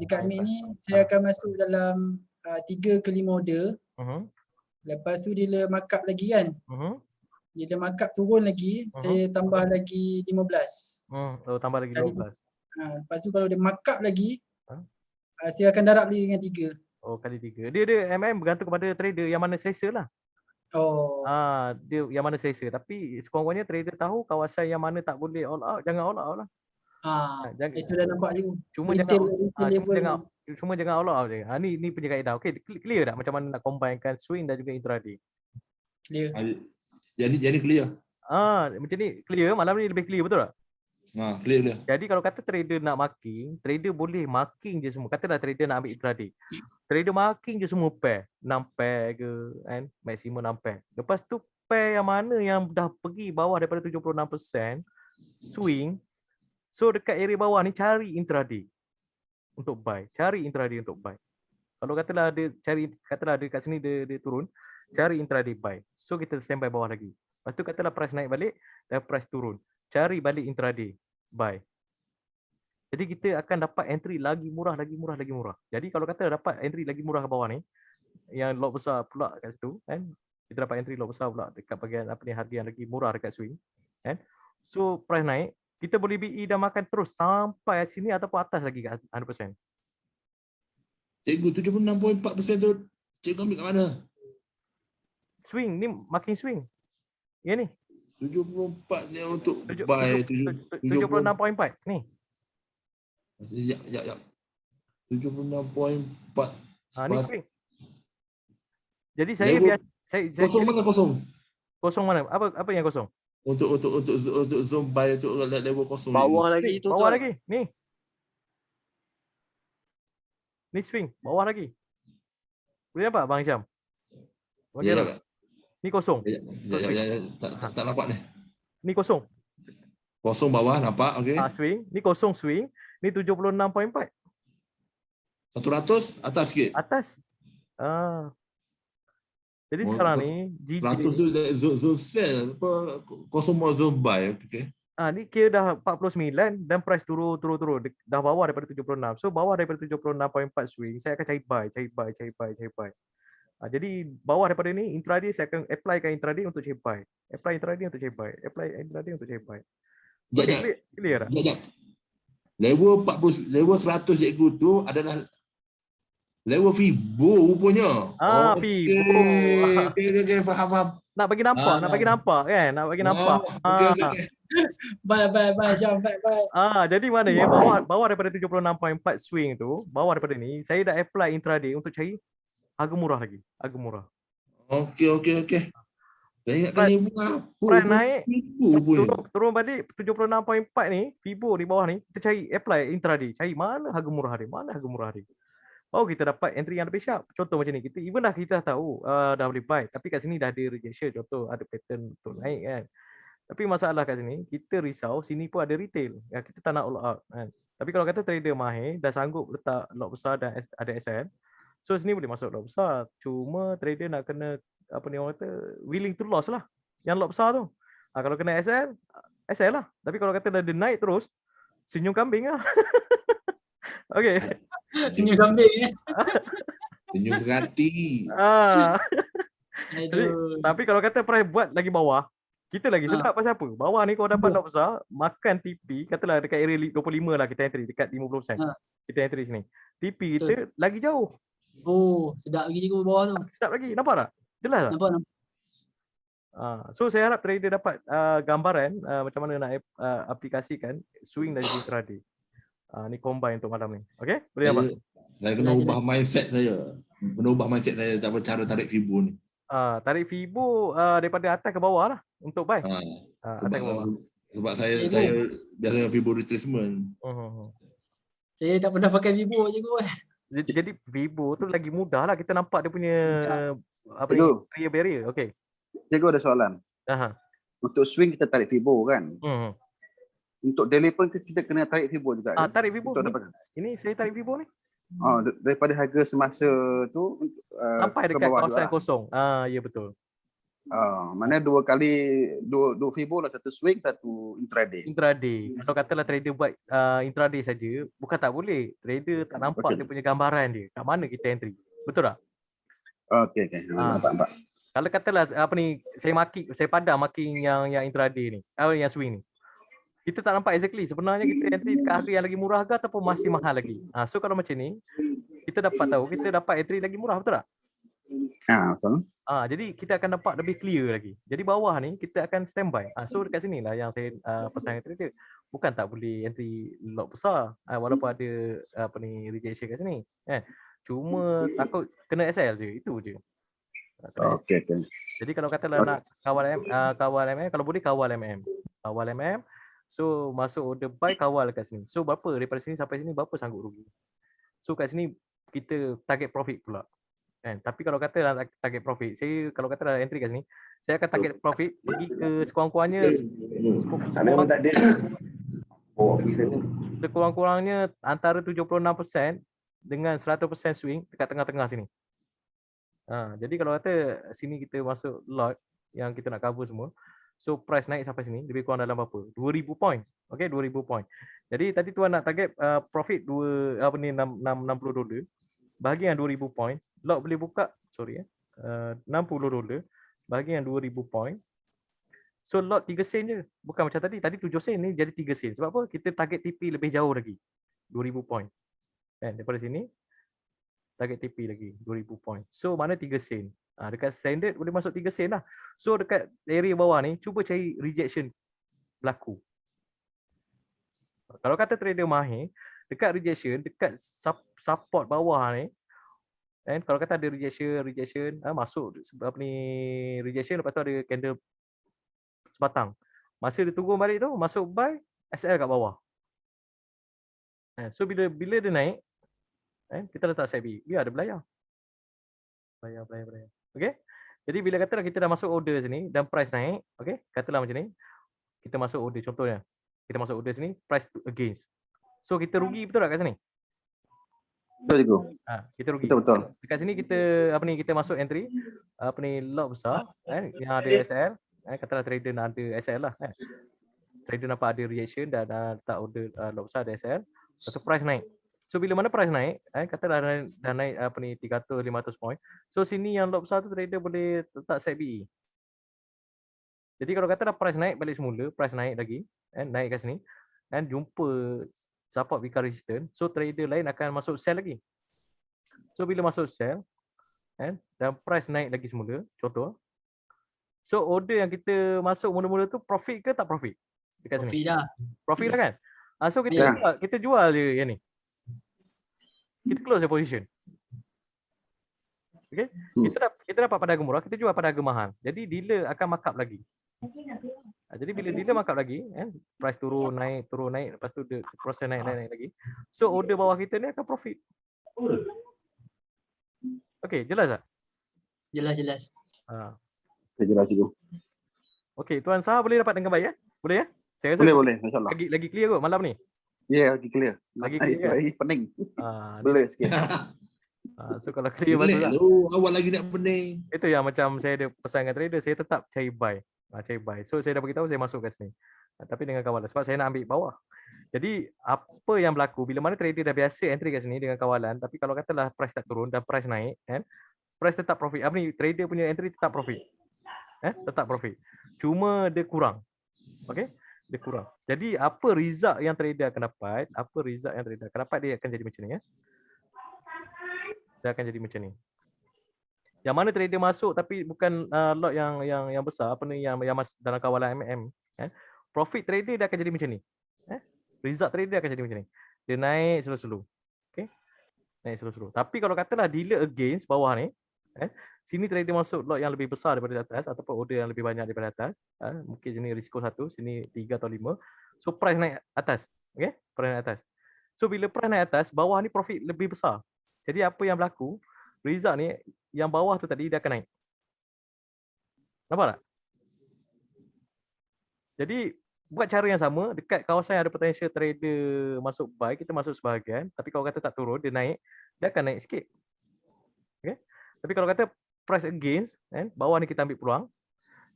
Dekat mid ni saya akan masuk dalam 3 ke 5 order. Lepas tu dia markup lagi kan. Dia markup turun lagi, saya tambah lagi 15. Tambah lagi 12. Lepas tu kalau dia markup lagi, saya akan darab lagi dengan 3. Kali 3. Dia MM bergantung kepada trader yang mana selesa lah. Dia yang mana selesa. Tapi sekurang-kurangnya trader tahu kawasan yang mana tak boleh all out, jangan all out lah. Itu dah nampak je. Cuma jangan all out je. Ni punya kaedah. Okey, clear tak macam mana nak combinekan swing dan juga intraday? Clear. Jadi clear. Macam ni clear, malam ni lebih clear betul tak? Clear. Jadi kalau kata trader nak marking, trader boleh marking je semua. Katalah trader nak ambil intraday. Trader marking je semua pair. 6 pair ke kan, maksimum 6 pair. Lepas tu pair yang mana yang dah pergi bawah daripada 76% swing. So dekat area bawah ni cari intraday untuk buy. Cari intraday untuk buy. Kalau katalah dia kat sini dia turun, cari intraday buy. So kita standby bawah lagi. Lepas tu katalah price naik balik dan price turun. Cari balik intraday buy. Jadi kita akan dapat entry lagi murah. Jadi kalau kata dapat entry lagi murah ke bawah ni, yang lot besar pula kat situ kan. Kita dapat entry lot besar pula dekat bahagian harga yang lagi murah dekat swing kan. So price naik, kita boleh BE dan makan terus sampai sini ataupun atas lagi kat 100%. Cikgu 76.4% tu cikgu ambil kat mana? Swing ni makin swing. Ya ni. 74 ni untuk buy 76.4 ni. Ya. 76.4. Ni swing. Jadi saya kosong mana kosong? Kosong mana? Apa yang kosong? Untuk zone buy untuk level kosong. Bawah lagi tu. Bawah lagi. Ni. Ni swing, bawah lagi. Boleh nampak Bang Syam? Ya. Ni kosong. Tak nampak ni. Ni kosong. Kosong bawah nampak, okey. Swing, ni kosong swing, ni 76.4 100 atas sikit. atas. Jadi Oh, sekarang so- ni 100 tu zone sell apa kosong mau zone buy, okey. ni kira dah 49 dan price turun. Dah bawah daripada 76. So bawah daripada 76.4 swing, saya akan cari buy. Jadi bawah daripada ni intraday saya akan applykan intraday untuk cari buy. Apply intraday untuk cari buy. Apply intraday untuk cari buy. Jap. Clear tak? Jap. Level 40, level 100 cikgu tu adalah level Fibo rupanya. Fibo. Okey, faham. Nak bagi nampak kan? Nak bagi nampak. Okey. Bye, Syam, bye. Jadi mana ya bawah daripada 76.4 swing tu, bawah daripada ni, saya dah apply intraday untuk cari harga murah lagi. Harga murah. Okey. Saya ingatkan level apa? Price naik, Fibo punya. turun balik 76.4 ni, Fibo di bawah ni, kita cari apply intraday, cari mana harga murah dia. Baru kita dapat entry yang lebih sharp. Contoh macam ni, kita even dah kita tahu dah boleh buy, tapi kat sini dah ada rejection, contoh ada pattern untuk naik kan. Tapi masalah kat sini, kita risau sini pun ada retail. Kita tak nak all out kan. Tapi kalau kata trader mahir dah sanggup letak lot besar dan ada SL, so sini boleh masuk lot besar. Cuma trader nak kena orang kata willing to loss lah. Yang lot besar tu. Kalau kena SL lah. Tapi kalau kata dah naik terus, senyum kambing lah. Okey. Senyum kambing. Senyum serati. Tapi kalau kata price buat lagi bawah, kita lagi sedap pasal apa? Bawah ni kau dapat lot besar, makan TP, katalah dekat area 25 lah kita entry, dekat 50%. Kita entry sini. TP kita lagi jauh. Sedap lagi cikgu bawah tu. Sedap lagi. Nampak tak? Jelas tak? Nampak. So saya harap trader dapat gambaran macam mana nak aplikasikan swing dari intraday. Ni combine untuk malam ni. Okey? Boleh nampak? Saya kena ubah mindset saya. Dapat cara tarik Fibo ni. Tarik Fibo daripada atas ke bawah lah untuk buy. Atas ke bawah. Sebab saya biasanya Fibo retracement. Saya tak pernah pakai Fibo cikgu. Jadi Fibo tu lagi mudah lah, kita nampak dia punya barrier. Okey. Cikgu ada soalan. Untuk swing kita tarik Fibo kan? Untuk daily pun kita kena tarik Fibo juga. Tarik Fibo. Ini saya tarik Fibo ni. Daripada harga semasa tu sampai dekat kawasan kosong. Ya betul. Mana dua Fibo lah, satu swing, satu intraday. Kalau katalah trader buat intraday saja, bukan tak boleh. Trader tak nampak dia punya gambaran dia. Kat mana kita entry. Betul tak? Okey. Nampak. Kalau katalah saya padam marking yang intraday ni, yang swing ni. Kita tak nampak exactly sebenarnya kita entry dekat harga yang lagi murah ke ataupun masih mahal lagi. So kalau macam ni, kita dapat tahu kita dapat entry lagi murah, betul tak? Betul. Jadi kita akan dapat lebih clear lagi. Jadi bawah ni kita akan standby. So dekat sini lah yang saya pesan trader. Bukan tak boleh entry lot besar walaupun ada rejection kat sini. Cuma takut kena SL je, itu je. Okey. Jadi kalau katalah nak kawal MM, kalau boleh kawal MM. So masuk order buy, kawal kat sini. So berapa daripada sini sampai sini berapa sanggup rugi. So kat sini kita target profit pula. Tapi kalau kata target profit, saya kalau kata dah entry kat sini, saya akan target profit pergi ke sekurang-kurangnya sekurang-kurangnya antara 76% dengan 100% swing dekat tengah-tengah sini. Jadi kalau kata sini kita masuk lot yang kita nak cover semua, so price naik sampai sini lebih kurang dalam berapa? 2000 point. Okey, 2000 point. Jadi tadi tuan nak target profit $60 bahagi yang 2000 point, lot boleh buka $60 bahagi yang 2000 point. So lot 3 sen je. Bukan macam tadi 7 sen ni jadi 3 sen. Sebab apa? Kita target TP lebih jauh lagi. 2000 point. Daripada sini target TP lagi 2000 point. So mana 3 sen. Dekat standard boleh masuk 3 sen lah. So dekat area bawah ni cuba cari rejection berlaku. Kalau kata trader mahir, dekat rejection, dekat support bawah ni, kalau kata ada rejection, masuk rejection, lepas tu ada candle sebatang. Masa dia turun balik tu, masuk buy, SL kat bawah. So bila dia naik, kita letak set B, biar ada belayar. Belayar. Okay? Jadi bila katalah kita dah masuk order sini dan price naik, okay? Katalah macam ni, kita masuk order contohnya. kita masuk order sini, price to against. So kita rugi betul tak kat sini? Betul Cikgu. Kita rugi. Betul. Dekat sini kita kita masuk entry lot besar kan yang ada SL, katalah trader nak ada SL lah kan. Trader nampak ada reaction dan tak order lot besar ada SL, satu price naik. So bila mana price naik, katalah dah naik 300 500 point. So sini yang lot besar tu trader boleh letak set BE. Jadi kalau katalah price naik balik semula, price naik lagi, naik kat sini, jumpa support weaker resistance, so trader lain akan masuk sell lagi. So bila masuk sell, dan price naik lagi semula, contoh. So order yang kita masuk mula-mula tu profit ke tak profit? Dekat sini. Profit lah kan? So kita jual je yang ni. Kita close the position. Okay? Kita dapat pada harga murah, kita jual pada harga mahal. Jadi dealer akan markup lagi. Jadi bila dealer markup lagi, price turun naik, lepas tu proses naik lagi. So order bawah kita ni akan profit. Okay, jelas tak? Jelas. Jelas Cikgu. Okay, Tuan Sah boleh dapat dengan baik ya? Boleh ya? Saya rasa Boleh, insyaAllah. lagi clear kot malam ni. Ya, lagi clear. Lagi clear kan? Lagi pening. Ni Boleh sikit. So kalau clear Boleh masuk lah. tu, awal lagi nak pening. Itu yang macam saya ada pesan dengan trader, saya tetap cari buy. So saya dah beritahu saya masuk kat sini. Tapi dengan kawalan sebab saya nak ambil bawah. Jadi apa yang berlaku bila mana trader dah biasa entry kat sini dengan kawalan, tapi kalau katalah price tak turun dan price naik, price tetap profit. Trader punya entry tetap profit. Tetap profit. Cuma dia kurang. Okey? Dia kurang. Jadi apa result yang trader akan dapat? Dia akan jadi macam ni ya. Dia akan jadi macam ni. Yang mana trader masuk tapi bukan lot yang besar, yang dalam kawalan MM, profit trader dia akan jadi macam ni. Result trader akan jadi macam ni. Dia naik slow-slow. Okey? Naik slow-slow. Tapi kalau katalah dealer against bawah ni, sini trader masuk lot yang lebih besar daripada atas ataupun order yang lebih banyak daripada atas, mungkin sini risiko 1, sini 3 atau 5. So price naik atas. Okey? Price naik atas. So bila price naik atas, bawah ni profit lebih besar. Jadi apa yang berlaku? Result ni yang bawah tu tadi dia akan naik. Nampak tak? Jadi buat cara yang sama dekat kawasan yang ada potential trader masuk buy, kita masuk sebahagian, tapi kalau kata tak turun dia naik, dia akan naik sikit. Okay? Tapi kalau kata price against, bawah ni kita ambil peluang,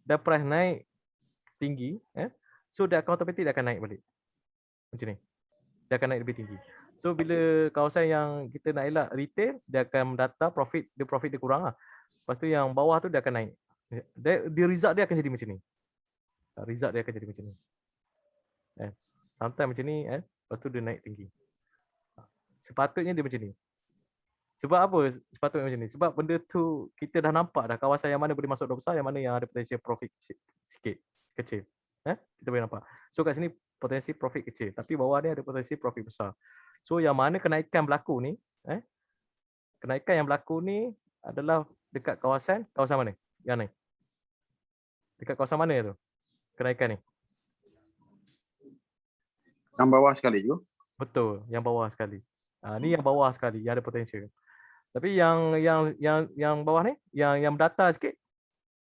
dan price naik tinggi, so dia akan automatik dia akan naik balik. Macam ni. Dia akan naik lebih tinggi. So bila kawasan yang kita nak elak retail, dia akan mendata profit dia kurang lah. Lepas tu yang bawah tu dia akan naik. Dia result dia akan jadi macam ni. Result dia akan jadi macam ni. Sometimes macam ni, lepas tu dia naik tinggi. Sepatutnya dia macam ni. Sebab apa sepatutnya macam ni? Sebab benda tu kita dah nampak dah kawasan yang mana boleh masuk lot besar, yang mana yang ada potential profit sikit, kecil. Kita boleh nampak. So kat sini potensi profit kecil, tapi bawah ni ada potensi profit besar. So yang mana kenaikan berlaku ni, kenaikan yang berlaku ni adalah dekat kawasan mana? Yang ni. Dekat kawasan mana tu? Kenaikan ni. Yang bawah sekali tu. Betul, yang bawah sekali. Ni yang bawah sekali yang ada potensial. Tapi yang bawah ni, yang data sikit,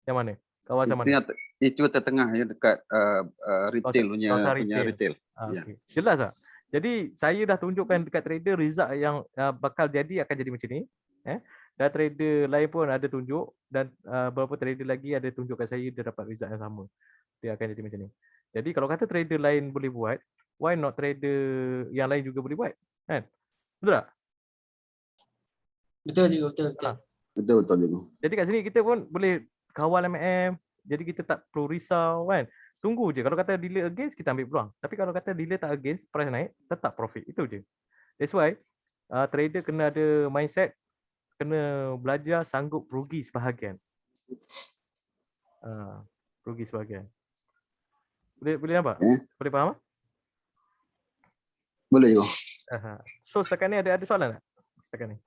yang mana? Kawasan mana? Itu tertengah ya dekat retail punya retail. Okay. Jelas tak? Jadi saya dah tunjukkan dekat trader result yang bakal jadi akan jadi macam ni. Dan trader lain pun ada tunjuk dan beberapa trader lagi ada tunjuk kat saya dia dapat result yang sama. Dia akan jadi macam ni. Jadi kalau kata trader lain boleh buat, why not trader yang lain juga boleh buat? Kan? Betul tak? Betul juga, betul. Betul Cikgu. Jadi kat sini kita pun boleh kawal MM. Jadi kita tak perlu risau kan. Tunggu je. Kalau kata dealer against, kita ambil peluang. Tapi kalau kata dealer tak against, price naik, tetap profit. Itu je. That's why trader kena ada mindset, kena belajar sanggup rugi sebahagian. Rugi sebahagian. Boleh nampak? Boleh faham? Boleh Cikgu. So setakat ni ada soalan tak? Setakat ni.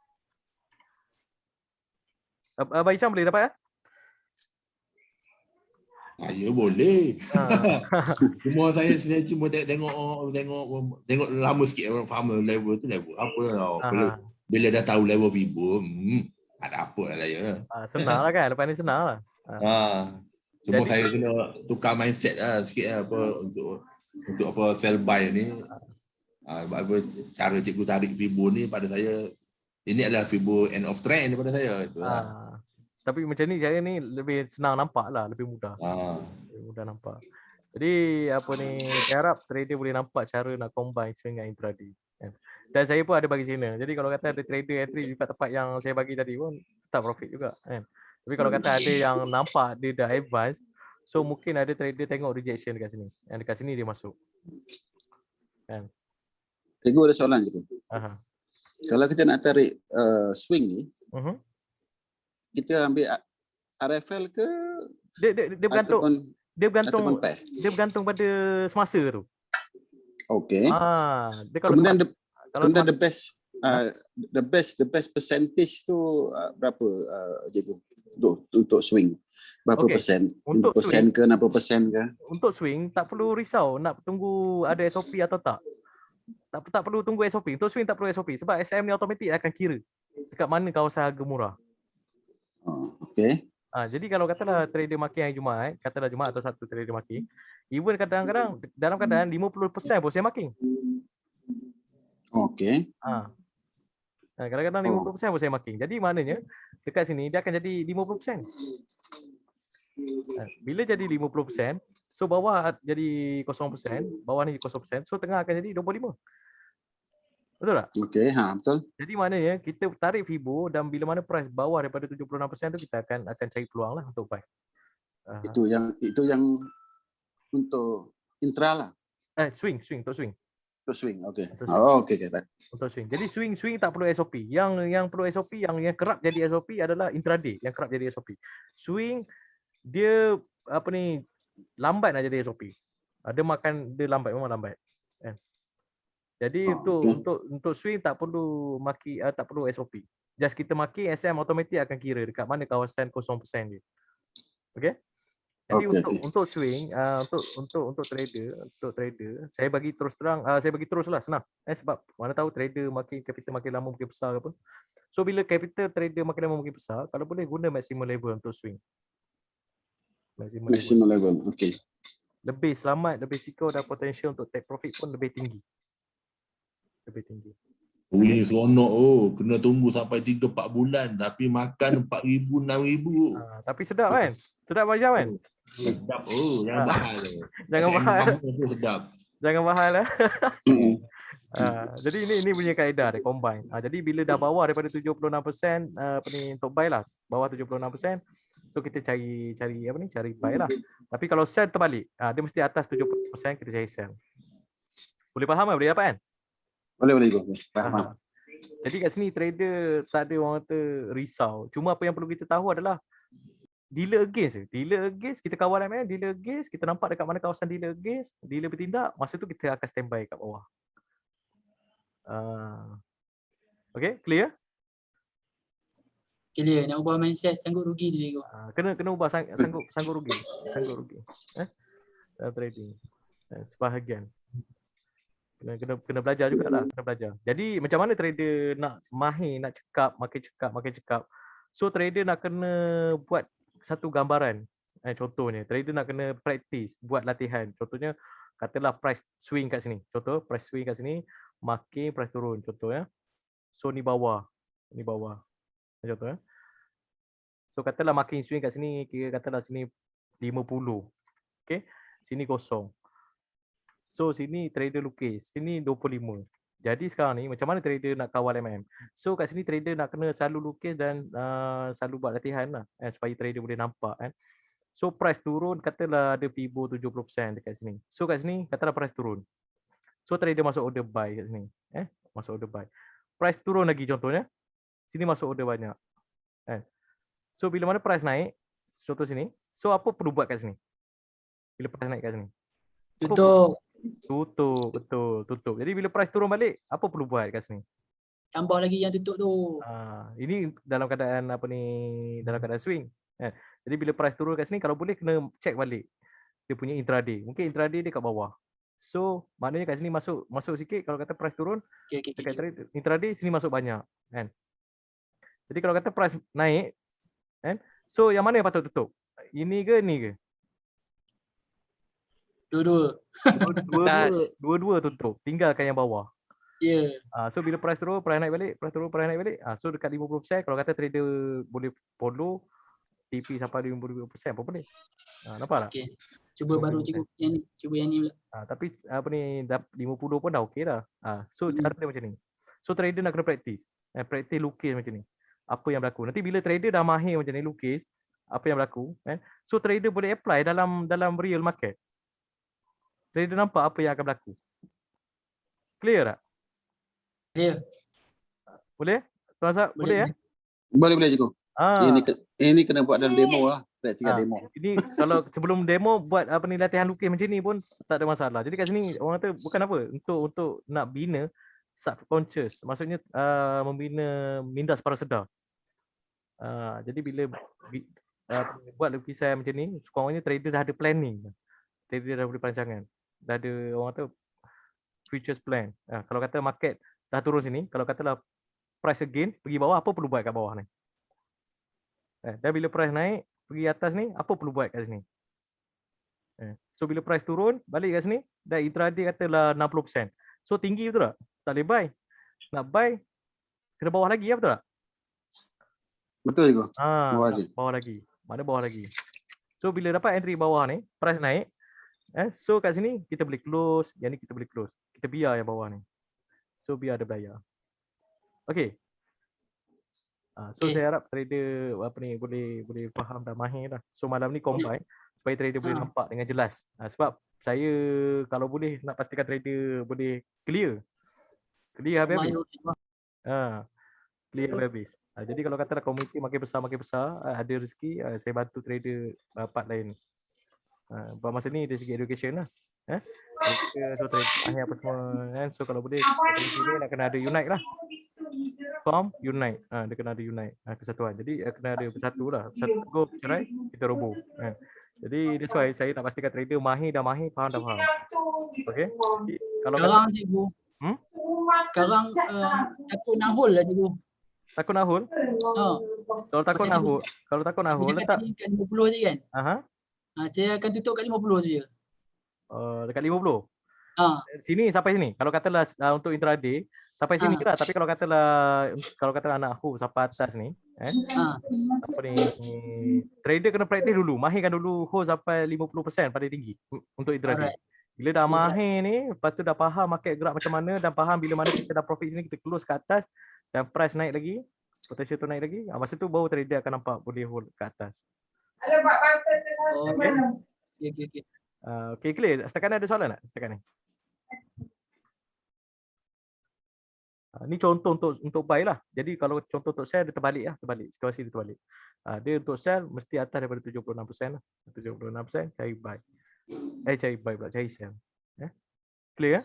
Abang Hisham boleh dapat? Ya boleh. Cuma saya cuma tengok lama sikit orang farmer level tu level apa tau. Bila dah tahu level Vibo, ada apa lah saya. Senang lah kan, lepas ni senang lah. Cuma saya kena tukar mindset lah sikit lah, apa untuk untuk apa sell buy ni, cara cikgu tarik Fibo ni pada saya, ini adalah Fibo end of trend pada saya. Itulah. Tapi macam ni cara ni lebih senang nampak lah, lebih mudah. Lebih mudah nampak. Jadi apa ni, saya harap trader boleh nampak cara nak combine swing dengan intraday. Dan saya pun ada bagi signal. Jadi kalau kata ada trader entry di tempat yang saya bagi tadi pun tetap profit juga kan. Tapi kalau kata ada yang nampak dia dah advance, so mungkin ada trader tengok rejection dekat sini. Yang dekat sini dia masuk. Kan. Cikgu ada soalan cikgu. Kalau kita nak tarik swing ni, kita ambil RFL ke? Dia bergantung dia bergantung pada semasa tu. Okey. Kemudian the best percentage tu berapa cikgu untuk swing? Berapa persen? 5% ke 60% ke? Untuk swing tak perlu risau nak tunggu ada SOP atau tak. Tak perlu tunggu SOP. Untuk swing tak perlu SOP sebab SM ni automatik akan kira dekat mana kawasan harga murah. Okey. Jadi kalau katalah trader maki hari Jumaat, katalah Jumaat atau Sabtu trader maki, even kadang-kadang dalam keadaan 50% pun saya maki. Okey. Kadang-kadang 50% pun saya maki. Jadi maknanya dekat sini dia akan jadi 50%. Bila jadi 50%, so bawah jadi 0%, bawah ni 0%, so tengah akan jadi 25%. Betul tak? Okey, betul. Jadi maknanya kita tarik Fibo dan bila mana price bawah daripada 76% tu kita akan cari peluang lah untuk buy. Itu yang untuk intra lah. Swing untuk swing. Untuk swing. Okey. Okey. Untuk swing. Jadi swing tak perlu SOP. Yang perlu SOP yang kerap jadi SOP adalah intraday yang kerap jadi SOP. Swing dia lambat nak jadi SOP. Dia lambat, memang lambat. Jadi untuk swing tak perlu maki, tak perlu SOP. Just kita maki, SM automatik akan kira dekat mana kawasan 0% dia. Okey? Jadi untuk swing, untuk trader, saya bagi terus lah, senang. Sebab mana tahu trader makin capital makin lama makin besar ke apa. So bila capital trader makin lama makin besar, kalau boleh guna maximum level untuk swing. Maximum level. Okey. Lebih selamat, lebih risiko dan potensial untuk take profit pun lebih tinggi. Wih, seronok kena tunggu sampai 3-4 bulan tapi makan 4,000 6,000. Tapi sedap kan? Sedap macam kan? Sedap jangan mahal. Jangan mahal. Sedap. Jangan mahal lah. Jadi ini punya kaedah dia combine. Jadi bila dah bawah daripada 76% untuk buy lah, bawah 76%, so kita cari buy lah. Tapi kalau sell terbalik, dia mesti atas 70% kita cari sell. Boleh faham kan? Boleh dapat kan? Boleh. Faham. Jadi kat sini trader tak ada orang kata risau. Cuma apa yang perlu kita tahu adalah dealer against. Dealer against, kita kawal ML, dealer against, kita nampak dekat mana kawasan dealer against, dealer bertindak, masa tu kita akan standby kat bawah. Okay, clear? Clear, nak ubah mindset sanggup rugi tu. Kena ubah sanggup rugi. Trading. Sebahagian. Kena belajar jugalah, kena belajar. Jadi macam mana trader nak mahir, nak makin cekap. So trader nak kena buat satu gambaran. Contohnya trader nak kena practice, buat latihan. Contohnya katalah price swing kat sini. Contoh price swing kat sini, makin price turun contohnya. So ni bawah. Contohnya. So katalah makin swing kat sini, kira katalah sini 50. Okey, sini kosong. So sini trader lukis, sini 25. Jadi sekarang ni macam mana trader nak kawal MM? So kat sini trader nak kena selalu lukis dan selalu buat latihan lah supaya trader boleh nampak kan. So price turun, katalah ada Fibo 70% dekat sini. So kat sini katalah price turun. So trader masuk order buy kat sini. Masuk order buy. Price turun lagi contohnya. Sini masuk order banyak. So bila mana price naik, contoh sini. So apa perlu buat kat sini? Bila price naik kat sini? Tutup, betul. Jadi bila price turun balik, apa perlu buat kat sini? Tambah lagi yang tutup tu. Ini dalam keadaan dalam keadaan swing. Jadi bila price turun kat sini, kalau boleh kena check balik dia punya intraday. Mungkin intraday dia kat bawah. So maknanya kat sini masuk sikit. Kalau kata price turun, dekat intraday sini masuk banyak kan. Jadi kalau kata price naik kan, so yang mana yang patut tutup? Ini ke ni ke? Dua-dua. Tas. Dua-dua tutup. Tinggalkan yang bawah. Ya. So bila price turun, price naik balik, price turun, price naik balik. So dekat 50%, kalau kata trader boleh follow TP sampai 50% apa boleh. Nampak tak? Okey. Cuba baru 50%. cikgu yang ni. Cuba yang ni pula. Tapi apa ni 50 pun dah okey dah. So cara dia macam ni. So trader nak kena praktis. Praktis lukis macam ni. Apa yang berlaku. Nanti bila trader dah mahir macam ni lukis, apa yang berlaku, so trader boleh apply dalam real market. Trader nampak apa yang akan berlaku. Clear tak? Ya. Boleh? Tuan Azhar, boleh ya? Boleh cikgu. Ah. Ini kena buat dalam demo lah. Praktikal demo. Ini kalau sebelum demo buat apa ni latihan lukis macam ni pun tak ada masalah. Jadi kat sini orang kata bukan apa untuk nak bina subconscious. Maksudnya membina minda separuh sedar. Jadi bila buat lukisan macam ni, sekurang-kurangnya trader dah ada planning. Trader dah ada perancangan. Dah ada orang kata futures plan. Kalau kata market dah turun sini, kalau katalah price again pergi bawah, apa perlu buat kat bawah ni? Dan bila price naik pergi atas ni, apa perlu buat kat sini? So bila price turun balik kat sini, dah intraday katalah 60%. So tinggi betul tak? Tak boleh buy. Nak buy kena bawah lagi betul tak? Betul cikgu. Bawah lagi. Bawah lagi. Mana bawah lagi? So bila dapat entry bawah ni, price naik, so kat sini kita boleh close, yang ni kita boleh close. Kita biar yang bawah ni. So biar ada bayar. Okay. So saya harap trader apa ni boleh faham dah, mahir dah. So malam ni combine supaya trader boleh nampak dengan jelas. Sebab saya kalau boleh nak pastikan trader boleh clear habis-habis. Clear habis. Jadi kalau katalah komuniti makin besar ada rezeki, saya bantu trader part lain. Buat masa ni dari segi education lah. So trader mahir apa semua kan. So kalau boleh komuniti ni nak kena ada unite lah. Form unite. Dia kena ada unite kesatuan. Jadi kena ada bersatu lah. Bersatu go cerai, kita roboh. Jadi that's why saya nak pastikan trader mahir, faham dah faham. Okay. Kalau sekarang cikgu. Sekarang takut nak hold lah cikgu. Takut nak hold? Kalau takut nak hold letak kat 50 je kan? Saya akan tutup kat 50 saja. Dekat 50? Sini sampai sini. Kalau katalah untuk intraday sampai sini lah. Tapi kalau katalah nak hold sampai atas ni, apa ni, trader kena praktis dulu, mahirkan dulu hold sampai 50% paling tinggi untuk intraday. Bila dah mahir ni, lepas tu dah faham market gerak macam mana, dan faham bila mana kita dah profit sini, kita close ke atas dan price naik lagi, potential tu naik lagi, masa tu baru trader akan nampak boleh hold ke atas. Okay, clear? Setakat ni ada soalan tak? Setakat ni? Ni contoh untuk buy lah. Jadi kalau contoh untuk sell dia terbalik lah, situasi dia terbalik. Dia untuk sell mesti atas daripada 76% lah. 76% cari buy. Cari buy pula, cari sell. Clear?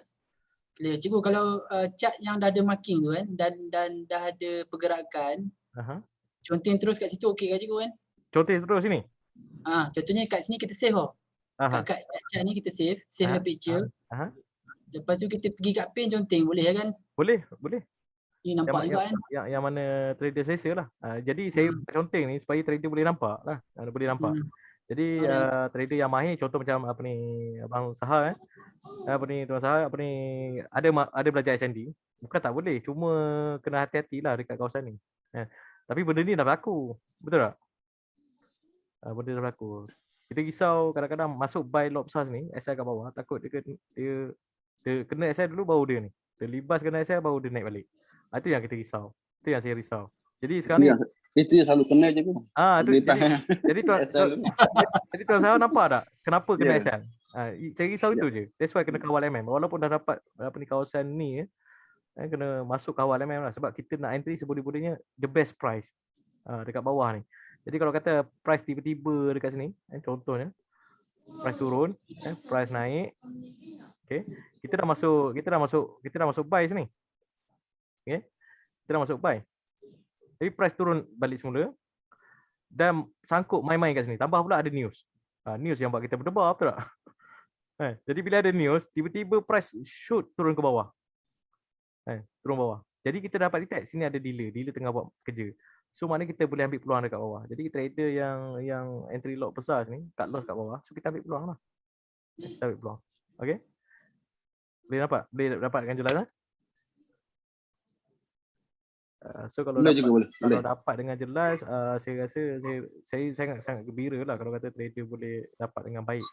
Clear. Cikgu kalau chart yang dah ada marking tu kan dan dah ada pergerakan, contoh terus kat situ okey ke cikgu kan? Contoh terus sini. Contohnya kat sini kita save kat chart ni kita save the picture. Lepas tu kita pergi kat pin conteng, boleh kan? Boleh. Ni nampak juga kan? Yang mana trader selesa lah. Jadi saya conteng ni supaya trader boleh nampak lah. Boleh nampak. Jadi trader yang mahir, contoh macam apa ni Abang Sahar apa ni Tuan Sahar, apa ni ada belajar SND. Bukan tak boleh, cuma kena hati-hatilah dekat kawasan ni. Tapi benda ni dah berlaku. Betul tak? Benda dah berlaku. Kita risau kadang-kadang masuk buy lot besar ni, SL kat bawah, takut dia kena SL dulu baru dia ni. Dia libas kena SL baru dia naik balik. Itu yang kita risau. Itu yang saya risau. Jadi sekarang itu yang selalu kena je tu. Jadi Tuan Sahar nampak tak kenapa kena SL? Saya risau itu je. That's why kena kawal MM. Walaupun dah dapat apa ni kawasan ni kena masuk kawal MM lah, sebab kita nak entry seboleh-bolehnya the best price dekat bawah ni. Jadi kalau kata price tiba-tiba dekat sini, contohnya price turun, price naik, okay, kita dah masuk buy sini, okay, kita dah masuk buy. Jadi price turun balik semula dan sangkut main-main kat sini. Tambah pula ada news, news yang buat kita berdebar, betul tak? Jadi bila ada news, tiba-tiba price shoot turun ke bawah, turun bawah. Jadi kita dapat detect sini ada dealer tengah buat kerja. So mana kita boleh ambil peluang dekat bawah. Jadi trader yang entry lot besar sini, cut loss kat bawah, so kita ambil peluang lah. Sabit peluang. Okey. Boleh nampak? Boleh dapatkan jelas kan? So kalau Boleh juga, boleh. kalau Boleh. dapat dengan jelas, saya rasa saya sangat gembira lah kalau kata trader boleh dapat dengan baik.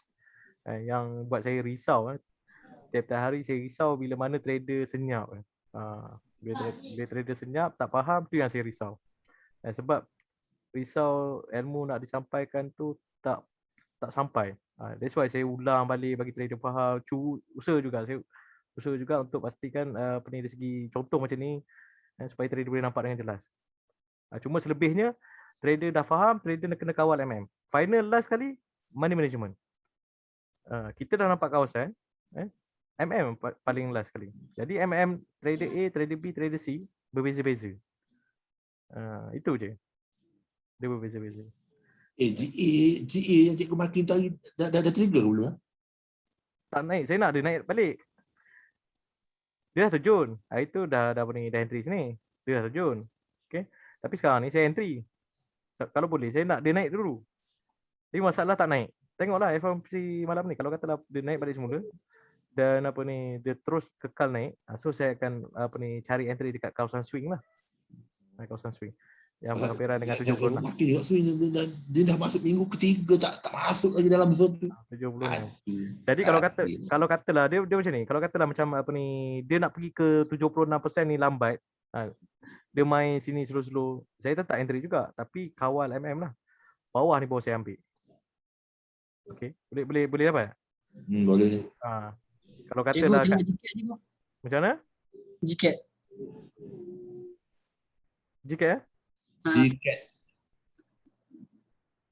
Yang buat saya risau, tiap-tiap hari saya risau bila mana trader senyap. Bila trader senyap, tak faham, tu yang saya risau. Sebab risau ilmu nak disampaikan tu tak sampai. That's why saya ulang balik bagi trader faham, usaha juga untuk pastikan apa ni dari segi contoh macam ni supaya trader boleh nampak dengan jelas. Cuma selebihnya trader dah faham, trader kena kawal MM. Final last kali money management. Kita dah nampak kawasan, MM paling last kali. Jadi MM trader A, trader B, trader C berbeza-beza. Itu je. Dia berbeza-beza. GA yang cikgu makin tadi dah trigger ke belum? Tak naik, saya nak dia naik balik. Dia dah terjun. Itu dah entry sini. Dia dah terjun. Okey. Tapi sekarang ni saya entry. Kalau boleh saya nak dia naik dulu. Tapi masalah tak naik. Tengoklah FOMC malam ni, kalau katalah dia naik balik semula dan apa ni dia terus kekal naik, so saya akan apa ni cari entry dekat kawasan swing lah. Kawasan swing yang berhampiran dengan 76. Makin juga swing dia dah masuk minggu ketiga tak masuk lagi dalam zone 76. Jadi kalau katalah dia macam ni, kalau katalah macam apa ni dia nak pergi ke 76% ni lambat, dia main sini slow-slow, saya tetap entry juga tapi kawal MM lah. Bawah ni baru saya ambil. Okey, boleh dapat? Boleh. Kalau katalah Cikgu tengok jiket cikgu. macam mana? Jiket. Jiket Jiket.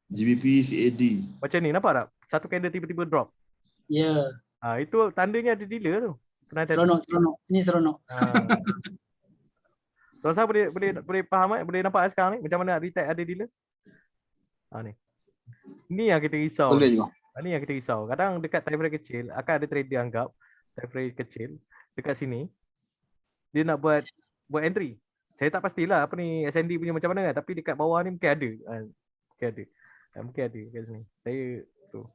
GBP CAD. macam ni, nampak tak? Satu candle tiba-tiba drop. Ya. Itu tandanya ada dealer tu. Kena hati-hati. Seronok. Ini seronok. Tuan-tuan boleh faham boleh nampak sekarang ni macam mana retake ada dealer? Ni. Ni yang kita risau. Boleh juga. Ni yang kita risau. Kadang dekat time frame kecil akan ada trader anggap time frame kecil dekat sini dia nak buat entry. Saya tak pastilah apa ni SND punya macam mana kan, tapi dekat bawah ni mungkin ada. Mungkin ada kat sini. Saya tu.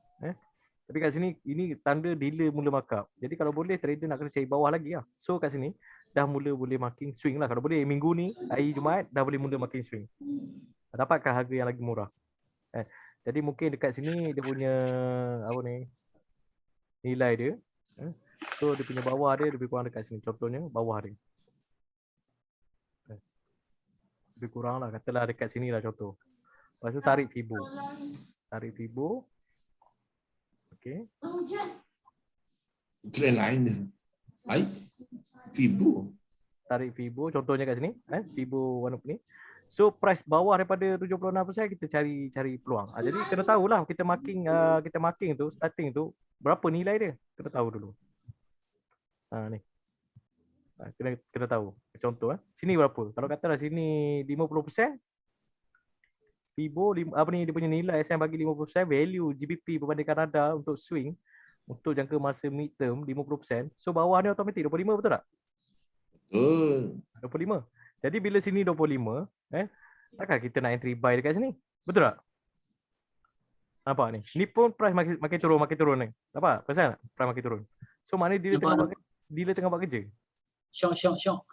Tapi kat sini ini tanda dealer mula markup. Jadi kalau boleh trader nak kena cari bawah lagi lah. So kat sini dah mula boleh marking swing lah. Kalau boleh minggu ni hari Jumaat dah boleh mula marking swing. Dapatkah harga yang lagi murah? Jadi mungkin dekat sini dia punya apa ni nilai dia. So dia punya bawah dia lebih kurang dekat sini. Contohnya bawah dia. Lebih kurang lah. Katalah dekat sini lah contoh. Lepas tu tarik Fibo. Okey. Trend lain dia. Baik. Fibo. Tarik Fibo contohnya kat sini. Fibo warna ni. So price bawah daripada 76% kita cari peluang. Jadi kena tahulah kita marking tu starting tu berapa nilai dia. Kena tahu dulu. Ni. Kena tahu. Contoh sini berapa? Kalau katalah sini 50%, Fibo apa ni dia punya nilai SM bagi 50%, value GBP berbanding Kanada untuk swing untuk jangka masa mid term 50%. So bawah ni automatik 25, betul tak? Betul. 25. Jadi bila sini 25, takkan kita nak entry buy dekat sini? Betul tak? Nampak ni. Ni pun price makin turun ni. Nampak? Perasan tak? Price makin turun. So maknanya dealer tengah buat kerja. Syok.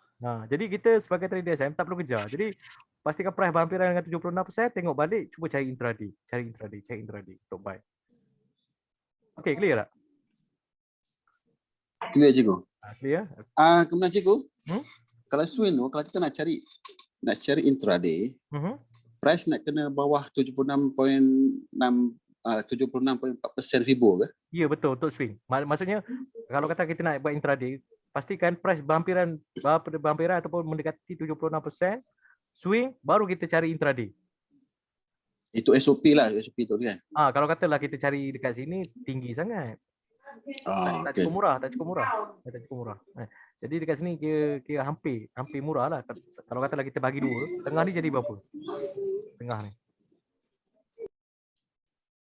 Jadi kita sebagai trader SM tak perlu kejar. Jadi pastikan price berhampiran dengan 76%, tengok balik, cuba cari intraday untuk buy. Okay, clear tak? Clear cikgu. Clear? Kemudian cikgu, kalau swing tu, kalau kita nak cari intraday, price nak kena bawah 76.4% Fibo ke? Ya, betul, untuk swing. Maksudnya kalau kata kita nak buat intraday, pastikan price berhampiran ataupun mendekati 76%, swing baru kita cari intraday. Itu SOP lah, SOP tu kan. Kalau katalah kita cari dekat sini tinggi sangat. Tak cukup murah. Jadi dekat sini kira hampir murah lah. Kalau katalah kita bagi dua, tengah ni jadi berapa? Tengah ni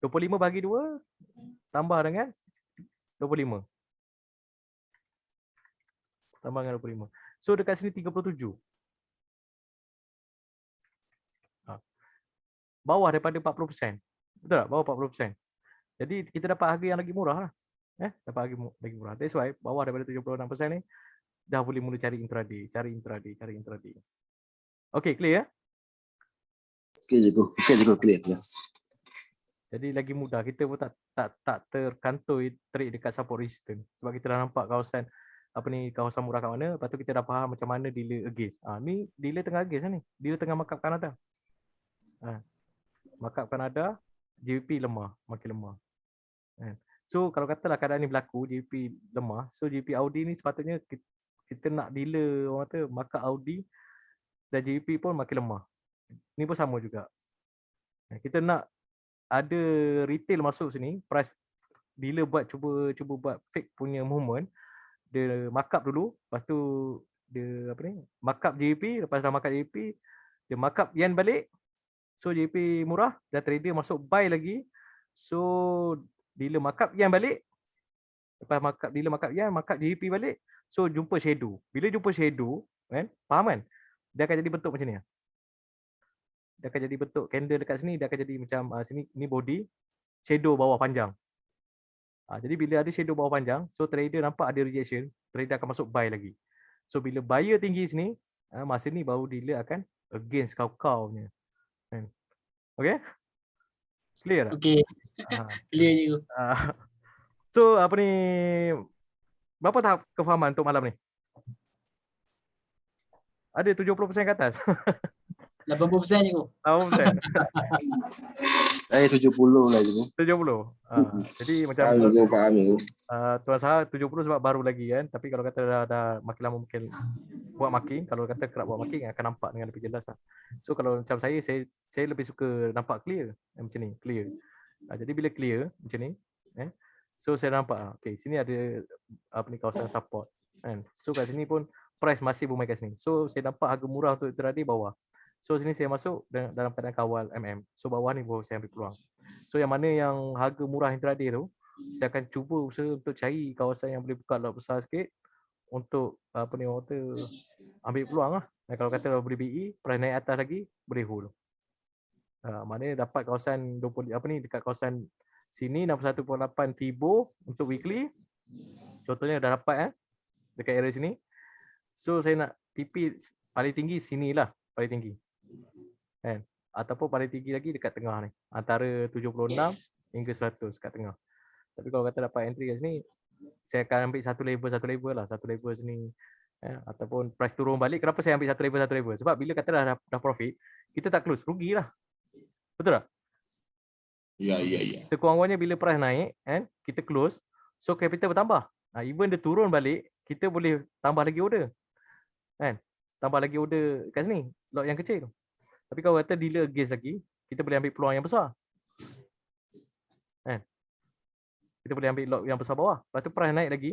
25 bagi 2 tambah dengan 25. Tambah dengan 25. So dekat sini 37. Bawah daripada 40%. Betul tak? Bawah 40%. Jadi kita dapat harga yang lagi murah lah. Dapat lagi murah. That's why bawah daripada 76% ni dah boleh mula cari intraday. Okay, clear ya? Okey je, clear. Ya. Jadi lagi mudah, kita pun tak terkantoi trade dekat support resistance sebab kita dah nampak kawasan kawasan murah kat mana, lepas tu kita dah faham macam mana dealer against. Ni dealer tengah against lah ni. Dealer tengah markup Canada. Markup Canada, JP lemah, makin lemah. So kalau katalah keadaan ni berlaku, JP lemah, so JP Audi ni sepatutnya kita nak dealer orang kata markup Audi dan JP pun makin lemah. Ni pun sama juga. Kita nak ada retail masuk sini, price dealer cuba buat fake punya movement, dia markup dulu, lepas tu dia markup JP, lepas dah markup JP, dia markup yen balik. So JP murah, dan trader masuk buy lagi. So dealer markup yen balik. Lepas dealer markup yen, markup JP balik. So jumpa shadow. Bila jumpa shadow, faham kan? Dia akan jadi bentuk macam ni. Dia akan jadi bentuk candle dekat sini, dia akan jadi macam sini ni body, shadow bawah panjang. Jadi bila ada shadow bawah panjang, so trader nampak ada rejection, trader akan masuk buy lagi. So bila buyer tinggi sini, masa ni baru dealer akan against kau-kau punya. Okay? Clear tak? Okay. Clear je. So berapa tahap kefahaman untuk malam ni? Ada 70% ke atas? 80% je kau. 80%. Saya 70 lah je. 70. Jadi macam Faham. Tuan Sahar 70 sebab baru lagi kan. Tapi kalau kata dah makin lama mungkin buat marking, kalau kata kerap buat marking akan nampak dengan lebih jelas lah. So kalau macam saya lebih suka nampak clear macam ni, clear. Jadi bila clear macam ni, so saya nampak okay, sini ada kawasan support kan. So kat sini pun price masih bermain kat sini. So saya nampak harga murah untuk intraday bawah. So sini saya masuk dalam keadaan kawal MM. So bawah ni baru saya ambil peluang. So yang mana yang harga murah intraday tu, saya akan cuba usaha untuk cari kawasan yang boleh buka lot besar sikit untuk orang kata ambil peluang lah. Dan kalau kata boleh BE, price naik atas lagi, boleh hold. Maknanya dapat kawasan 20 dekat kawasan sini 61.8 Fibo untuk weekly. Contohnya dah dapat dekat area sini. So saya nak TP paling tinggi sinilah, paling tinggi. Ataupun paling tinggi lagi dekat tengah ni. Antara 76 hingga 100 kat tengah. Tapi kalau kata dapat entry kat sini, saya akan ambil satu level lah. Satu level sini. Ataupun price turun balik. Kenapa saya ambil satu level? Sebab bila kata dah profit, kita tak close, rugilah. Betul tak? Ya. Sekurang-kurangnya bila price naik, kita close, so capital bertambah. Even dia turun balik, kita boleh tambah lagi order. Tambah lagi order kat sini, lot yang kecil. Tapi kalau kata dealer against lagi, kita boleh ambil peluang yang besar. Kita boleh ambil lot yang besar bawah. Lepas tu price naik lagi,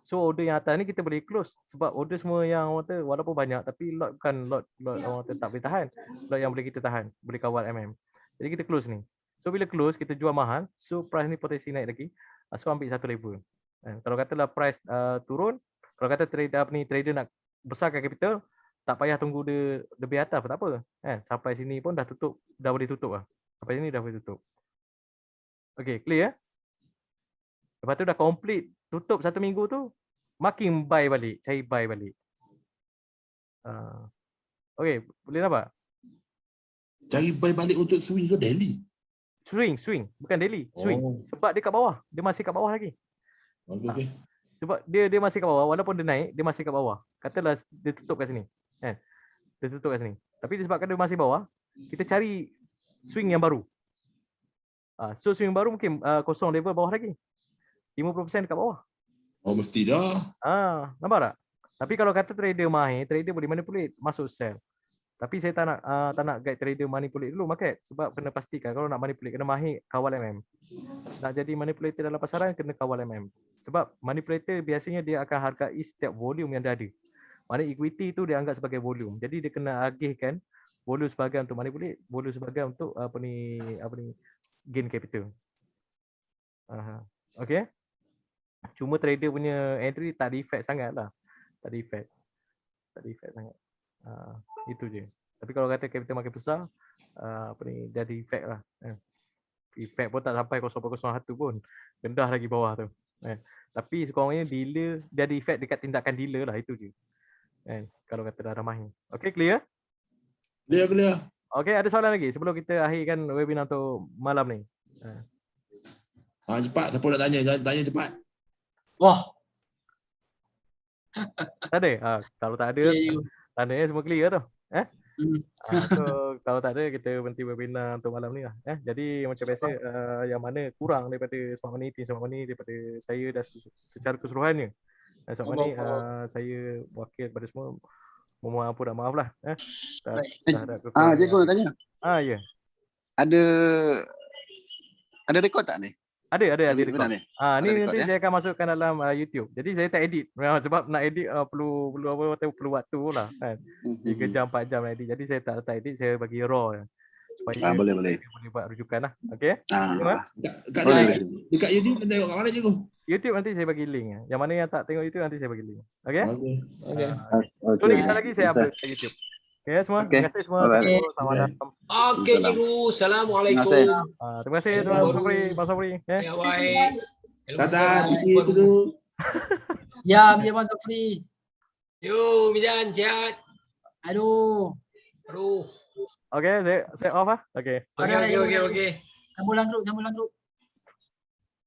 so order yang atas ni kita boleh close. Sebab order semua yang orang kata walaupun banyak, tapi lot bukan lot orang kata tak boleh tahan. Lot yang boleh kita tahan, boleh kawal MM. Jadi kita close ni. So bila close, kita jual mahal, so price ni potensi naik lagi. So ambil satu level. Kalau katalah price turun, kalau kata trader nak besarkan capital, tak payah tunggu dia lebih atas pun tak apa. Sampai sini pun dah boleh tutup lah. Sampai sini dah boleh tutup. Okay, clear? Lepas tu dah complete, tutup 1 minggu tu, makin buy balik, cari buy balik. Okay, boleh nampak? Cari buy balik untuk swing ke daily? Swing, bukan daily, swing. Sebab dia kat bawah, dia masih kat bawah lagi. Okay. Sebab dia masih kat bawah, walaupun dia naik, dia masih kat bawah. Katalah dia tutup kat sini. Dia tutup kat sini. Tapi disebabkan dia masih bawah, kita cari swing yang baru. So swing baru mungkin kosong level bawah lagi. 50% dekat bawah. Mesti dah. Nampak tak? Tapi kalau kata trader mahir, trader boleh manipulate, masuk sell. Tapi saya tak nak guide trader manipulate dulu market. Sebab kena pastikan kalau nak manipulate, kena mahir kawal MM. Nak jadi manipulator dalam pasaran, kena kawal MM. Sebab manipulator biasanya dia akan hargai setiap volume yang dia ada. Maknanya equity tu dia anggap sebagai volume. Jadi dia kena agihkan volume sebagai untuk manipulate, volume sebagai untuk gain capital. Okay. Cuma trader punya entry tak ada effect sangat lah. Tak ada effect sangat. Itu je. Tapi kalau kata capital makin besar, dia ada effect lah. Effect pun tak sampai 0.01 pun. Rendah lagi bawah tu. Tapi sekurang-kurangnya dealer dia ada efek dekat tindakan dealer lah, itu je. Kalau kata darah mahir. Okay, clear? Clear. Okay, ada soalan lagi sebelum kita akhirkan webinar untuk malam ni? Cepat, siapa nak tanya? Jangan tanya cepat. Wah. Tak ada? Kalau tak ada, tandanya semua clear tu. So, kalau tak ada, kita berhenti webinar untuk malam ni lah. Jadi macam biasa, yang mana kurang daripada Smart Money, tim Smart Money, daripada saya dan secara keseluruhannya. Smart Money, saya wakil kepada semua, mohon ampun dan maaf lah. Cikgu nak tanya. Ya. Ada rekod tak ni? Ada rekod. Ni Nanti saya akan masukkan dalam YouTube. Jadi saya tak edit. Sebab nak edit perlu waktu lah kan. 3 jam 4 jam nak edit. Jadi saya tak edit, saya bagi raw supaya boleh buat rujukan lah. Okey. Dekat YouTube tengok kat mana cikgu? YouTube nanti saya bagi link. Yang mana yang tak tengok YouTube nanti saya bagi link. Okey? Okey. Sekejap lagi saya upload ke YouTube. Okey semua. Terima kasih semua. Selamat malam. Okey cikgu. Assalamualaikum. Terima kasih Bang Safri. Ya baik. Tata, pergi dulu. Ya, Bang Safri. Yo, Mijan sihat. Aduh. Okey, saya off lah. Okey. Okey. Sambung lang group.